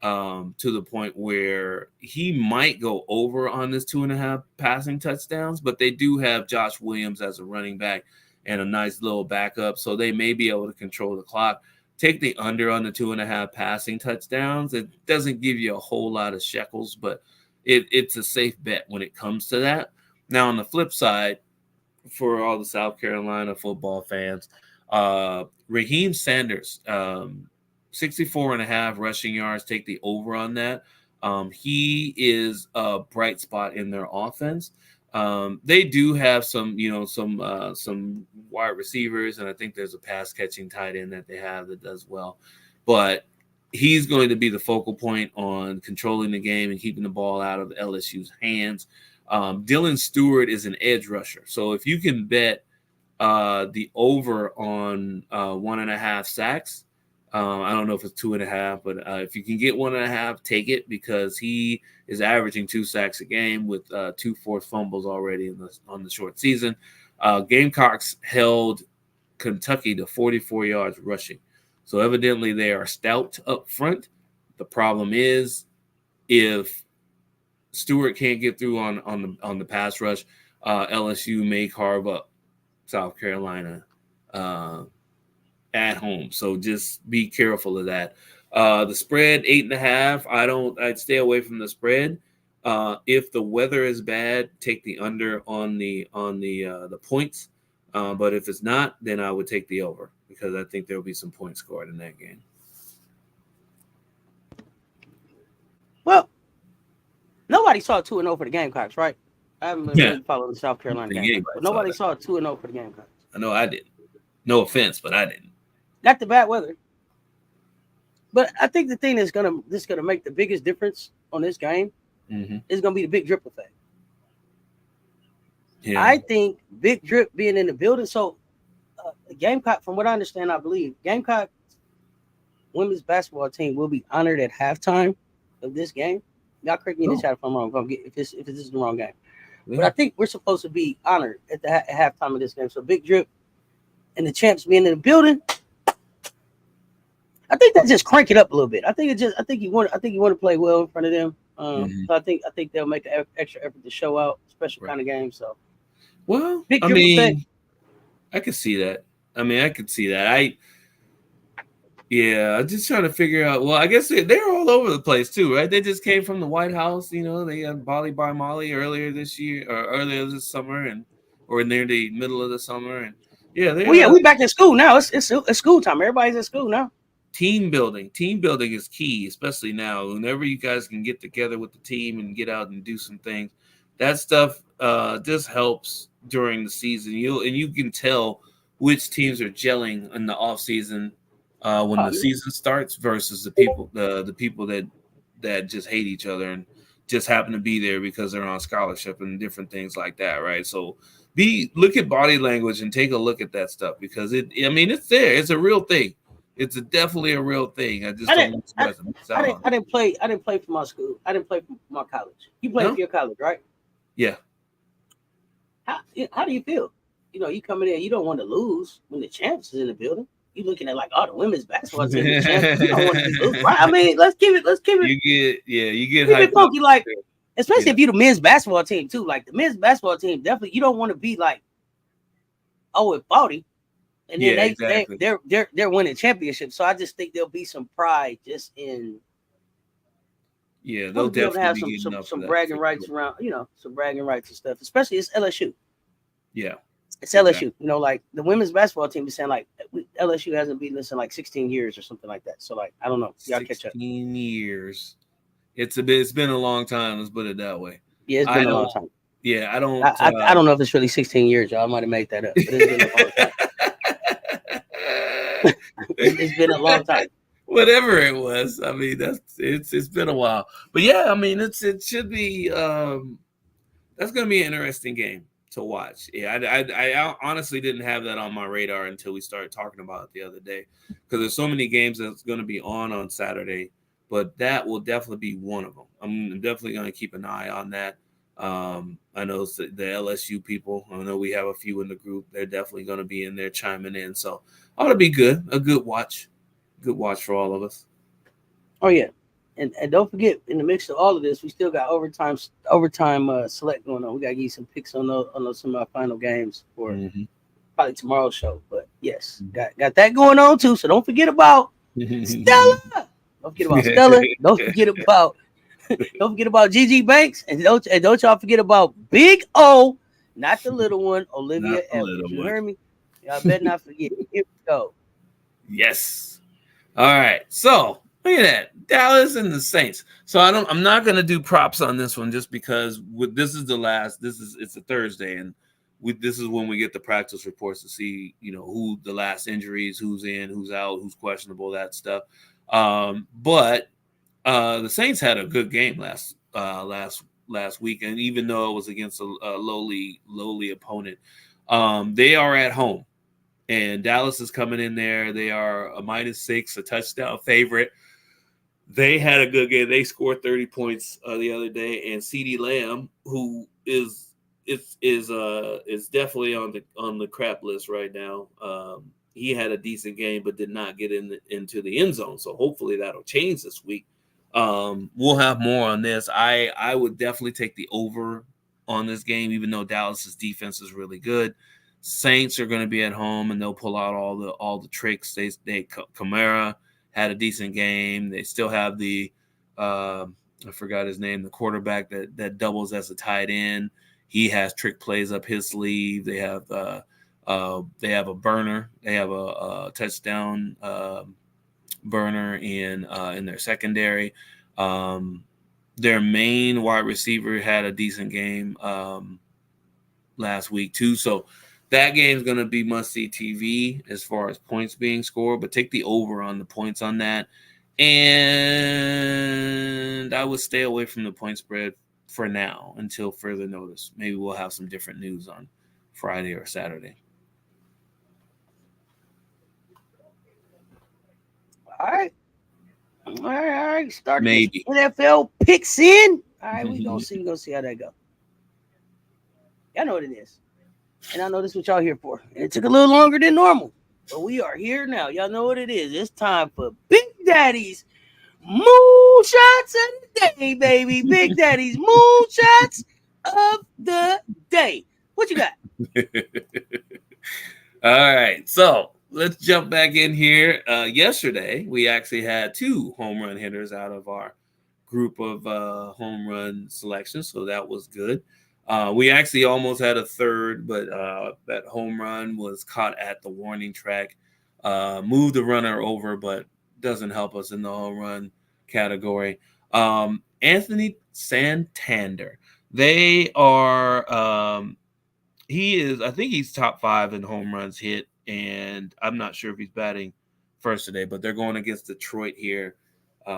to the point where he might go over on this 2.5 passing touchdowns, but they do have Josh Williams as a running back and a nice little backup, so they may be able to control the clock. Take the under on the 2.5 passing touchdowns. It doesn't give you a whole lot of shekels, but it's a safe bet when it comes to that. Now, on the flip side, for all the South Carolina football fans, Raheem Sanders, 64.5 rushing yards. Take the over on that. He is a bright spot in their offense. They do have some wide receivers, and I think there's a pass catching tight end that they have that does well. But he's going to be the focal point on controlling the game and keeping the ball out of LSU's hands. Dylan Stewart is an edge rusher. So if you can bet the over on 1.5 sacks, I don't know if it's 2.5, but if you can get 1.5, take it, because he is averaging 2 sacks a game with 2 forced fumbles already on the short season. Gamecocks held Kentucky to 44 yards rushing. So evidently they are stout up front. The problem is, if Stewart can't get through on the pass rush, LSU may carve up South Carolina at home. So just be careful of that. The spread 8.5. I'd stay away from the spread. If the weather is bad, take the under on the points. But if it's not, then I would take the over, because I think there will be some points scored in that game. Well, nobody saw 2-0 for the Gamecocks, right? I haven't really followed the South Carolina game, but nobody saw 2-0 for the Gamecocks. I know I didn't. No offense, but I didn't. Got the bad weather. But I think the thing that's gonna make the biggest difference on this game is gonna be the big drip effect. Yeah. I think big drip being in the building. So the Gamecock, from what I understand, I believe Gamecock women's basketball team will be honored at halftime of this game. Y'all correct me in the chat if I'm wrong. If this is the wrong game, but I think we're supposed to be honored at the halftime of this game. So big drip and the champs being in the building, I think that just crank it up a little bit. I think you want to play well in front of them. So I think they'll make an extra effort to show out special kind of game. So, well, I mean, I could see that. I'm just trying to figure out. Well, I guess they're all over the place too, right? They just came from the White House. They had Bali by Molly earlier this year or earlier this summer, or near the middle of the summer, and we back in school now. It's school time. Everybody's at school now. Team building is key, especially now. Whenever you guys can get together with the team and get out and do some things, that stuff just helps during the season. You can tell which teams are gelling in the off season when the season starts versus the people that just hate each other and just happen to be there because they're on scholarship and different things like that, right? So look at body language and take a look at that stuff, because it's there. It's a real thing. It's definitely a real thing. I didn't play for my school. I didn't play for my college. You played for your college, right? Yeah. How do you feel? You come in there, you don't want to lose when the champs is in the building. You looking at the women's basketball team. You don't want to lose, right? I mean, let's keep it. You get keep it funky, especially if you're the men's basketball team too. Like the men's basketball team, definitely you don't want to be 0-40. And then they're winning championships. So I just think there'll be some pride just in. Yeah, they'll definitely have some bragging rights around, some bragging rights and stuff. Especially it's LSU. Yeah, it's LSU. The women's basketball team is saying LSU hasn't beaten us in 16 years or something like that. So I don't know. Y'all catch up. 16 years. It's been a long time. Let's put it that way. Yeah, it's been a long time. Yeah, I don't. I don't know if it's really 16 years, y'all. I might have made that up. But it's been a long time. It's been a long time. Whatever it was, I mean, it's been a while. But yeah, I mean, it should be that's going to be an interesting game to watch. Yeah, I honestly didn't have that on my radar until we started talking about it the other day, because there's so many games that's going to be on Saturday. But that will definitely be one of them. I'm definitely going to keep an eye on that. I know the LSU people. I know we have a few in the group. They're definitely going to be in there chiming in. So ought to be good. A good watch. Good watch for all of us. Oh yeah, and don't forget, in the mix of all of this, we still got overtime select going on. We got to give you some picks on some of our final games for probably tomorrow's show. But yes, got that going on too. So don't forget about Stella. Don't forget about Stella. Don't forget about Gigi Banks, and don't y'all forget about Big O, not the little one, Olivia Evans. You heard me? Y'all better not forget. Here we go. Yes. All right. So Look at that, Dallas and the Saints. So I'm not gonna do props on this one just because this is the last. It's a Thursday, and this is when we get the practice reports to see who the last injuries, who's in, who's out, who's questionable, that stuff. But the Saints had a good game last week, and even though it was against a lowly opponent, they are at home, and Dallas is coming in there. They are a -6, a touchdown favorite. They had a good game. They scored 30 points the other day, and CeeDee Lamb, who is definitely on the crap list right now. He had a decent game, but did not get into the end zone. So hopefully that'll change this week. We'll have more on this. I would definitely take the over on this game, even though Dallas's defense is really good. Saints are going to be at home, and they'll pull out all the tricks. Kamara had a decent game. They still have the I forgot his name, the quarterback that doubles as a tight end. He has trick plays up his sleeve. They have a burner. They have a touchdown burner in their secondary. Their main wide receiver had a decent game last week too. So that game is going to be must-see TV as far as points being scored, but take the over on the points on that. And I would stay away from the point spread for now until further notice. Maybe we'll have some different news on Friday or Saturday. All right. Start maybe NFL picks in. All right, we gonna see how that go. Y'all know what it is. And I know this is what y'all here for. And it took a little longer than normal, but we are here now. Y'all know what it is. It's time for Big Daddy's Moonshots of the Day, baby. Big Daddy's Moonshots of the Day. What you got? All right. So let's jump back in here. Yesterday, we actually had 2 home run hitters out of our group of home run selections. So that was good. We actually almost had a third, but that home run was caught at the warning track. Moved the runner over, but doesn't help us in the home run category. Anthony Santander. They are I think he's top 5 in home runs hit, and I'm not sure if he's batting first today, but they're going against Detroit here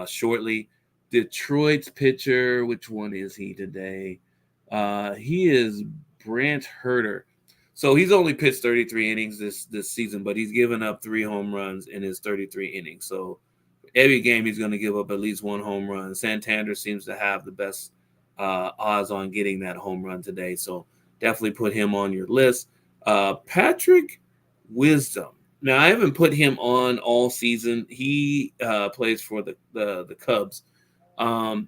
shortly. Detroit's pitcher, which one is he today? He is Brant Herter. So he's only pitched 33 innings this season, but he's given up 3 home runs in his 33 innings. So every game he's going to give up at least 1 home run. Santander seems to have the best odds on getting that home run today. So definitely put him on your list. Patrick Wisdom. Now, I haven't put him on all season. He plays for the Cubs.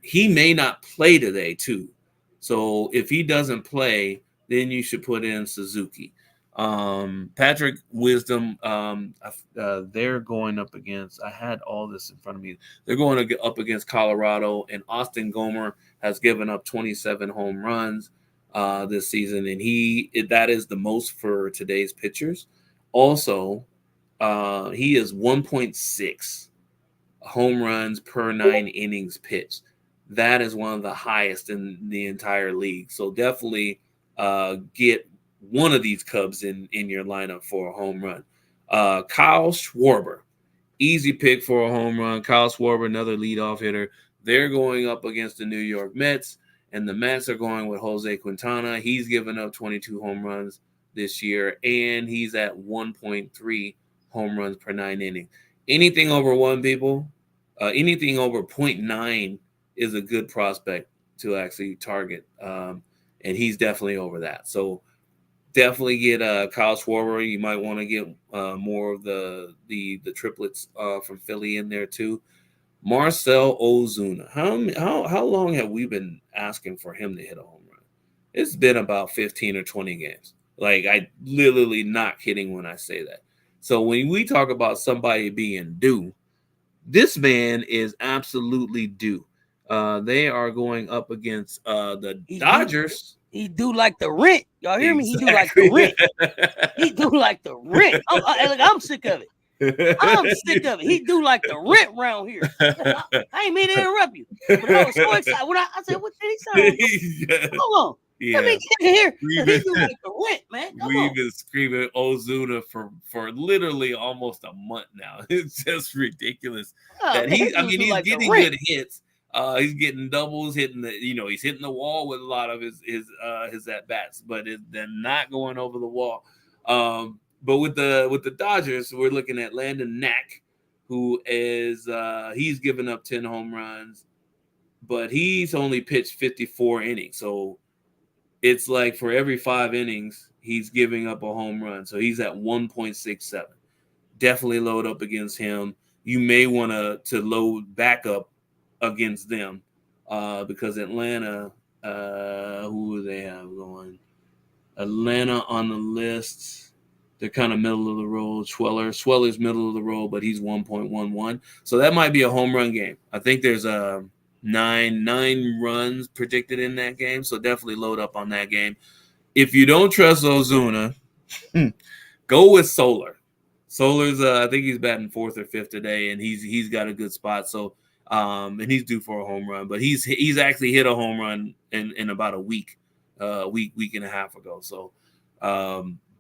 He may not play today, too. So if he doesn't play, then you should put in Suzuki. Patrick Wisdom, they're going up against, I had all this in front of me. They're going up against Colorado, and Austin Gomer has given up 27 home runs this season, and that is the most for today's pitchers. Also, he is 1.6 home runs per 9 innings pitched. That is one of the highest in the entire league. So definitely get one of these Cubs in your lineup for a home run. Kyle Schwarber, easy pick for a home run. Kyle Schwarber, another leadoff hitter. They're going up against the New York Mets, and the Mets are going with Jose Quintana. He's given up 22 home runs this year, and he's at 1.3 home runs per 9 innings. Anything over 1, people, anything over 0.9 is a good prospect to actually target. And he's definitely over that. So definitely get Kyle Schwarber. You might want to get more of the triplets from Philly in there too. Marcell Ozuna. How long have we been asking for him to hit a home run? It's been about 15 or 20 games. Like, I literally not kidding when I say that. So when we talk about somebody being due, this man is absolutely due. They are going up against the Dodgers. He do like the rent. Y'all hear me? He do like the rent. He do like the rent. I'm sick of it. I'm sick of it. He do like the rent round here. I ain't mean to interrupt you, but I was so excited when I said, "What did he say?" Hold on. Yeah. Let me get here. He do like the rent, man. We've been screaming Ozuna for literally almost a month now. It's just ridiculous that he's getting good hits. He's getting doubles, hitting he's hitting the wall with a lot of his at bats, but they're not going over the wall. But with the Dodgers, we're looking at Landon Knack, who is he's given up 10 home runs, but he's only pitched 54 innings. So it's like for every 5 innings, he's giving up a home run. So he's at 1.67. Definitely load up against him. You may want to load back up against them because Atlanta, who do they have going? Atlanta on the list. They're kind of middle of the road. Schweller's middle of the road, but he's 1.11. So that might be a home run game. I think there's nine runs predicted in that game. So definitely load up on that game. If you don't trust Ozuna, go with Solar. Solar's I think he's batting 4th or 5th today, and he's got a good spot. So and he's due for a home run, but he's actually hit a home run in about a week and a half ago. So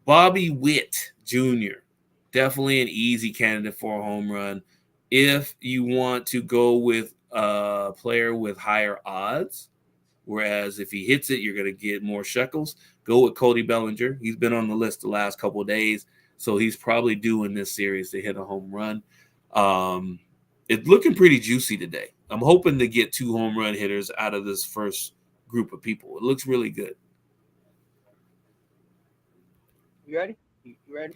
Bobby Witt Jr., definitely an easy candidate for a home run. If you want to go with a player with higher odds, whereas if he hits it, you're going to get more shekels, go with Cody Bellinger. He's been on the list the last couple of days, so he's probably due in this series to hit a home run. It's looking pretty juicy today. I'm hoping to get 2 home run hitters out of this first group of people. It looks really good. You ready? You ready?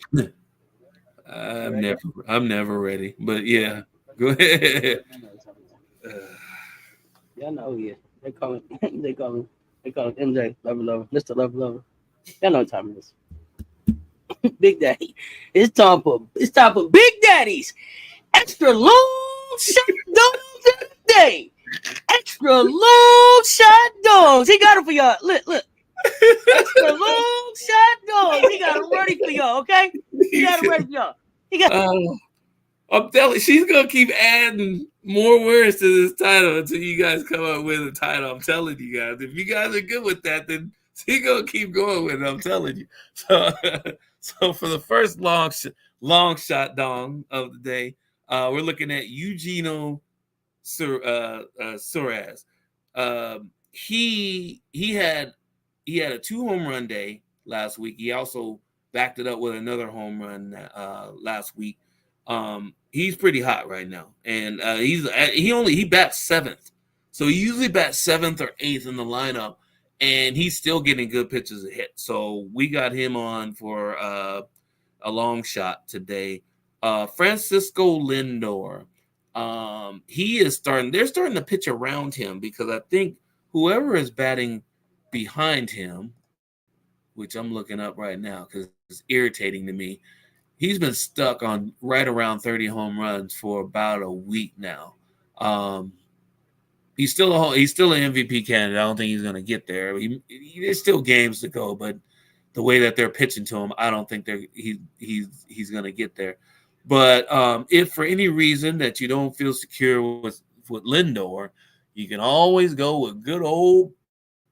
I'm never ready, but yeah, go ahead. Y'all know who he is. They call him MJ Lover, Mr. Lover. Y'all know what time it is. Big Daddy. It's time for Big Daddy's extra long shot dogs of the day. Extra long shot dogs. He got it for y'all. Look. Extra long shot dogs. He got it ready for y'all, okay? He got it ready for y'all. I'm telling you, she's gonna keep adding more words to this title until you guys come up with a title. I'm telling you guys, if you guys are good with that, then she's gonna keep going with it. I'm telling you. So for the first long shot dong of the day, we're looking at Eugenio Suarez. He had a 2 home run day last week. He also backed it up with another home run last week. He's pretty hot right now, and he bats 7th, so he usually bats 7th or 8th in the lineup, and he's still getting good pitches to hit. So we got him on for a long shot today. Francisco Lindor, they're starting to pitch around him because I think whoever is batting behind him, which I'm looking up right now because it's irritating to me, he's been stuck on right around 30 home runs for about a week now. He's still an MVP candidate. I don't think he's going to get there. There's still games to go, but the way that they're pitching to him, I don't think he's going to get there. But if for any reason that you don't feel secure with Lindor, you can always go with good old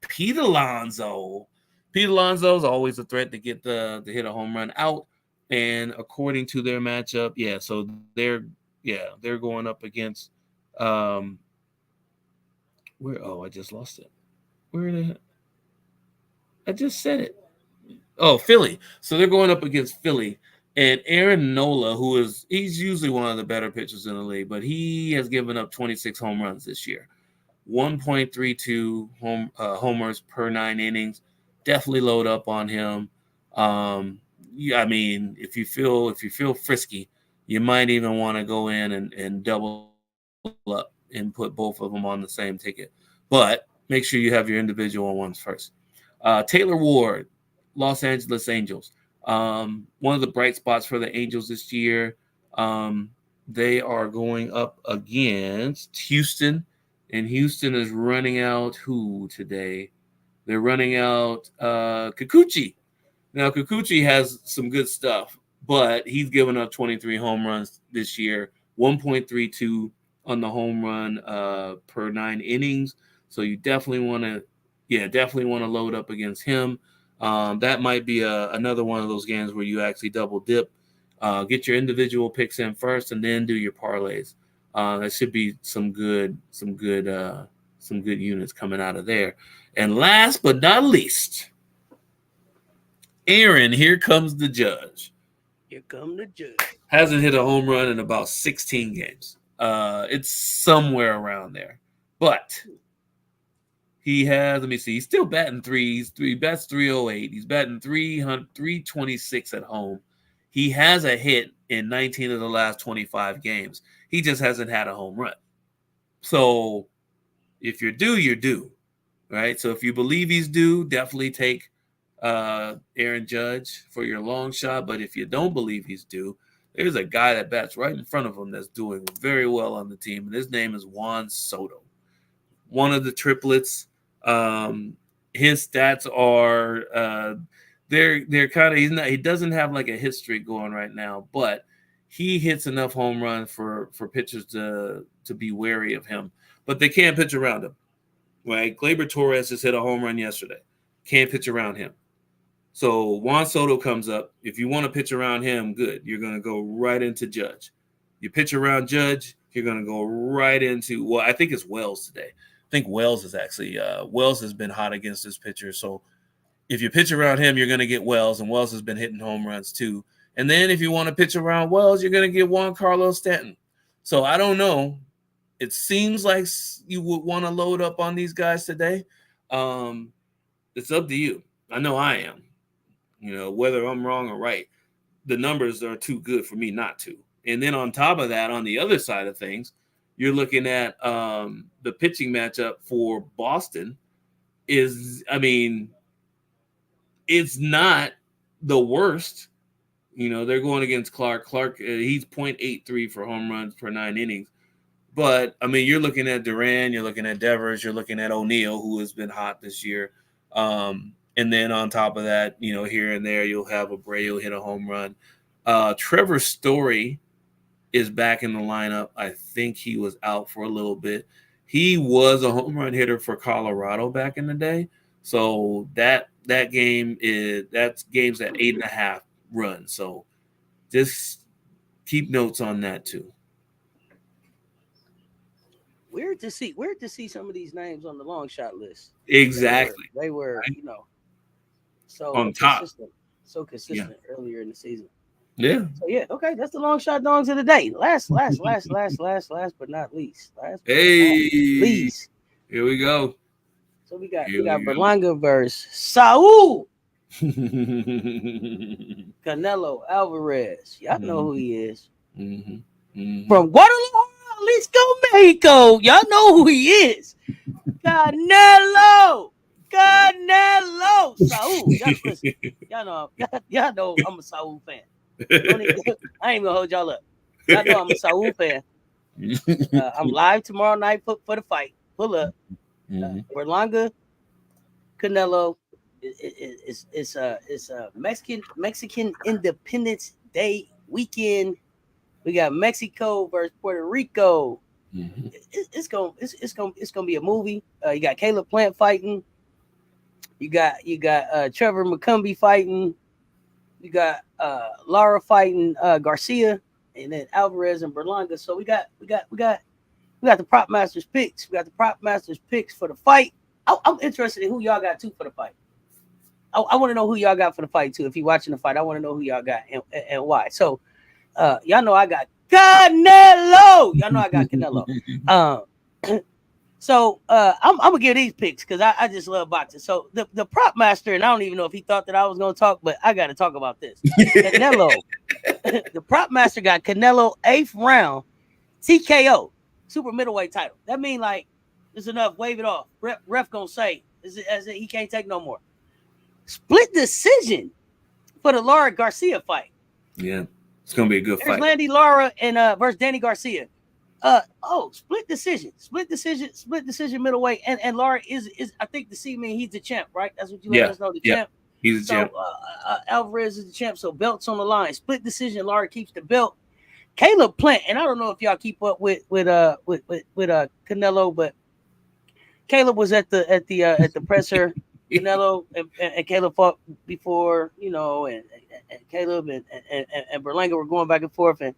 Pete Alonso. Pete Alonso is always a threat to get to hit a home run out. And according to their matchup, so they're going up against I just lost it. I just said it. Oh, Philly. So they're going up against Philly. And Aaron Nola, he's usually one of the better pitchers in the league, but he has given up 26 home runs this year. 1.32 homers per 9 innings. Definitely load up on him. I mean, if you feel frisky, you might even want to go in and double up and put both of them on the same ticket. But make sure you have your individual ones first. Taylor Ward, Los Angeles Angels. One of the bright spots for the Angels this year. They are going up against Houston, and Houston is running out who today? They're running out Kikuchi. Now, Kikuchi has some good stuff, but he's given up 23 home runs this year, 1.32 on the home run per 9 innings. So you definitely want to load up against him. That might be another one of those games where you actually double dip. Get your individual picks in first, and then do your parlays. There should be some good units coming out of there. And last but not least, Aaron, here comes the judge. Here come the judge. Hasn't hit a home run in about 16 games. It's somewhere around there. But he has, let me see, he's still batting threes. He bats 308. He's batting 326 at home. He has a hit in 19 of the last 25 games. He just hasn't had a home run. So if you're due, you're due, right? So if you believe he's due, definitely take Aaron Judge for your long shot. But if you don't believe he's due, there's a guy that bats right in front of him that's doing very well on the team, and his name is Juan Soto. One of the triplets. His stats are they're kind of, he doesn't have like a hit streak going right now, but he hits enough home runs for pitchers to be wary of him. But they can't pitch around him, right? Gleyber Torres just hit a home run yesterday. Can't pitch around him. So Juan Soto comes up. If you want to pitch around him, good. You're going to go right into Judge. You pitch around Judge, you're going to go right into, well, I think it's Wells today. I think Wells is actually Wells has been hot against this pitcher. So if you pitch around him, you're going to get Wells, and Wells has been hitting home runs too. And then if you want to pitch around Wells, you're going to get Juan Carlos Stanton. So I don't know. It seems like you would want to load up on these guys today. It's up to you. I know I am. You know, whether I'm wrong or right, the numbers are too good for me not to. And then on top of that, on the other side of things, you're looking at the pitching matchup for Boston is, I mean, it's not the worst. You know, they're going against Clark. Clark, he's 0.83 for home runs per 9 innings. But, I mean, you're looking at Duran, you're looking at Devers, you're looking at O'Neill, who has been hot this year. And then on top of that, you know, here and there, you'll have Abreu hit a home run. Trevor Story is back in the lineup. I think he was out for a little bit. He was a home run hitter for Colorado back in the day. So that game game's at 8.5 runs. So just keep notes on that too. Weird to see some of these names on the long shot list. Exactly. They were you know, so on top, consistent earlier in the season. Yeah. So yeah, okay, that's the long shot dogs of the day. Last but not least. Please. Here we go. So we got Berlanga versus Saul Canelo Alvarez. Y'all know who he is. From Guadalajara, Jalisco, Mexico. Y'all know who he is. Canelo. Saul. Y'all know I'm a Saul fan. I ain't gonna hold y'all up. Y'all know I'm a Saul fan. I'm live tomorrow night for the fight. Pull up. Berlanga, Canelo. It's a Mexican Independence Day weekend. We got Mexico versus Puerto Rico. It's gonna be a movie. You got Caleb Plant fighting. You got Trevor McCumbee fighting. You got Lara fighting Garcia, and then Alvarez and Berlanga. So we got the prop masters picks. We got the prop masters picks for the fight. I'm interested in who y'all got too for the fight. I want to know who y'all got for the fight too. If you're watching the fight, I want to know who y'all got and why. So y'all know I got Canelo. Y'all know I got Canelo. So I'm gonna give these picks because I just love boxing. So the prop master, and I don't even know if he thought that I was gonna talk, but I gotta talk about this. Canelo. The prop master got Canelo 8th round TKO, super middleweight title. That mean like it's enough. Wave it off. Ref gonna say he can't take no more. Split decision for the Lara Garcia fight. Yeah, it's gonna be a good fight. Landy Lara and versus Danny Garcia. Split decision middleweight, and Lara is I think the he's the champ, right? That's what you let us know, the champ. He's a champ. Alvarez is the champ, so belt's on the line. Split decision. Lara keeps the belt. Caleb Plant, and I don't know if y'all keep up with Canelo, but Caleb was at the presser. Canelo and Caleb fought before, and Caleb and Berlanga were going back and forth, and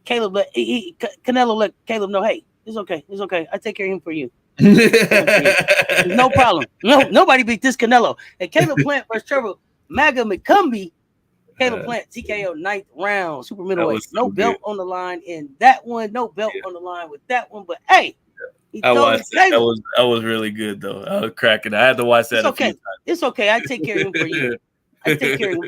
Caleb Canelo let Caleb know, hey, it's okay. I take care of him for you. No problem. Nobody beat this Canelo. And Caleb Plant versus Trevor Maga McCumbee. Caleb Plant TKO 9th round, super middleweight. No belt on the line in that one. No belt on the line with that one. But hey, I watched that. That was really good though. I was cracking. I had to watch that. It's okay. I take care of him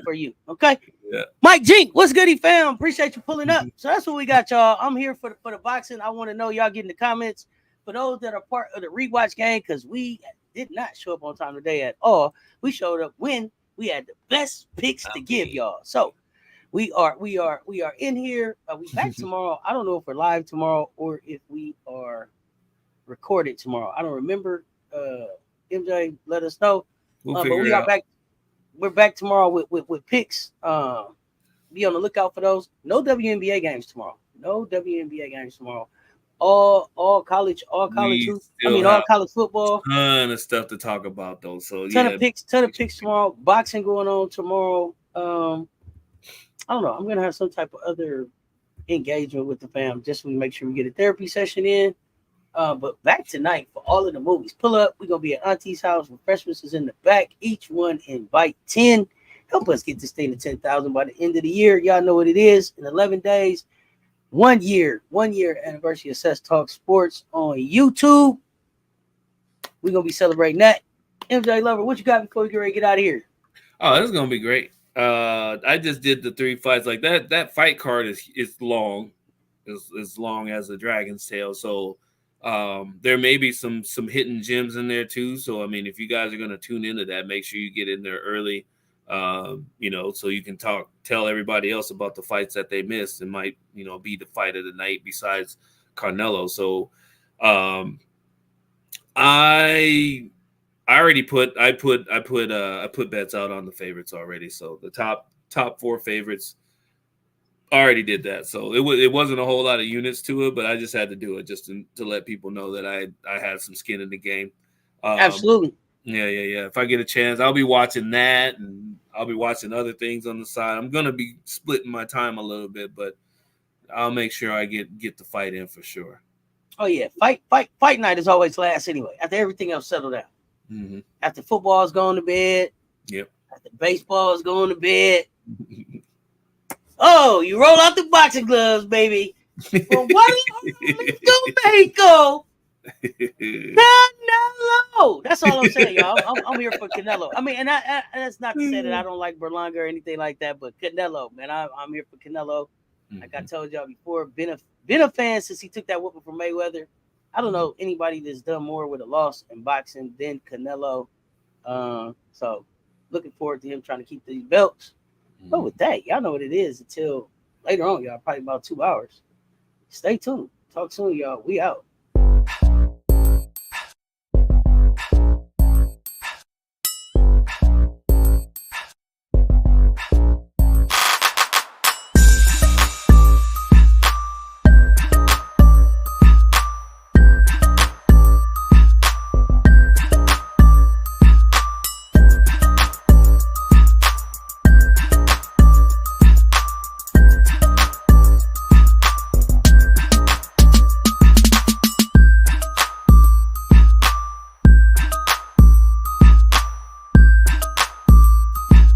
for you. Okay. Yeah. Mike Jink, what's goody, fam? Appreciate you pulling up. So that's what we got, y'all. I'm here for the boxing. I want to know y'all get in the comments for those that are part of the rewatch game, because we did not show up on time today at all. We showed up when we had the best picks to give y'all. So we are in here. We back tomorrow. I don't know if we're live tomorrow or if we are recorded tomorrow. I don't remember. MJ, let us know. But we are back. We're back tomorrow with picks. Be on the lookout for those. No WNBA games tomorrow. All college all college football. Ton of stuff to talk about though. So ton of picks tomorrow. Boxing going on tomorrow. I don't know. I'm gonna have some type of other engagement with the fam just so we make sure we get a therapy session in. But back tonight for all of the movies. Pull up. We're gonna be at Auntie's house. Refreshments is in the back. Each one invite 10. Help us get this thing to 10,000 by the end of the year. Y'all know what it is. In 11 days. 1 year anniversary of Cess Talks Sports on YouTube. We're gonna be celebrating that. MJ Lover, what you got before we get ready to get out of here? Oh, that's gonna be great. I just did the 3 fights. Like that fight card is long, as long as a dragon's tail. So there may be some hidden gems in there too. So I mean, if you guys are gonna tune into that, make sure you get in there early. So you can tell everybody else about the fights that they missed. It might, be the fight of the night besides Canelo. So, I already put bets out on the favorites already. So the top 4 favorites, I already did that. So it wasn't a whole lot of units to it, but I just had to do it just to let people know that I had some skin in the game. Absolutely. Yeah. If I get a chance, I'll be watching that, and I'll be watching other things on the side. I'm gonna be splitting my time a little bit, but I'll make sure I get the fight in for sure. Oh yeah, fight night is always last anyway. After everything else settled down. Mm-hmm. After football's going to bed. Yep. After baseball's going to bed. Oh, you roll out the boxing gloves, baby. Well, what do you do, Mexico? Canelo. That's all I'm saying, y'all. I'm here for Canelo. I mean, and that's not to say that I don't like Berlanga or anything like that, but Canelo, man, I'm here for Canelo. Mm-hmm. Like I told y'all before, been a fan since he took that whooping from Mayweather. I don't know anybody that's done more with a loss in boxing than Canelo. So looking forward to him trying to keep these belts. Mm-hmm. But with that, y'all know what it is until later on, y'all. Probably about 2 hours. Stay tuned. Talk soon, y'all. We out.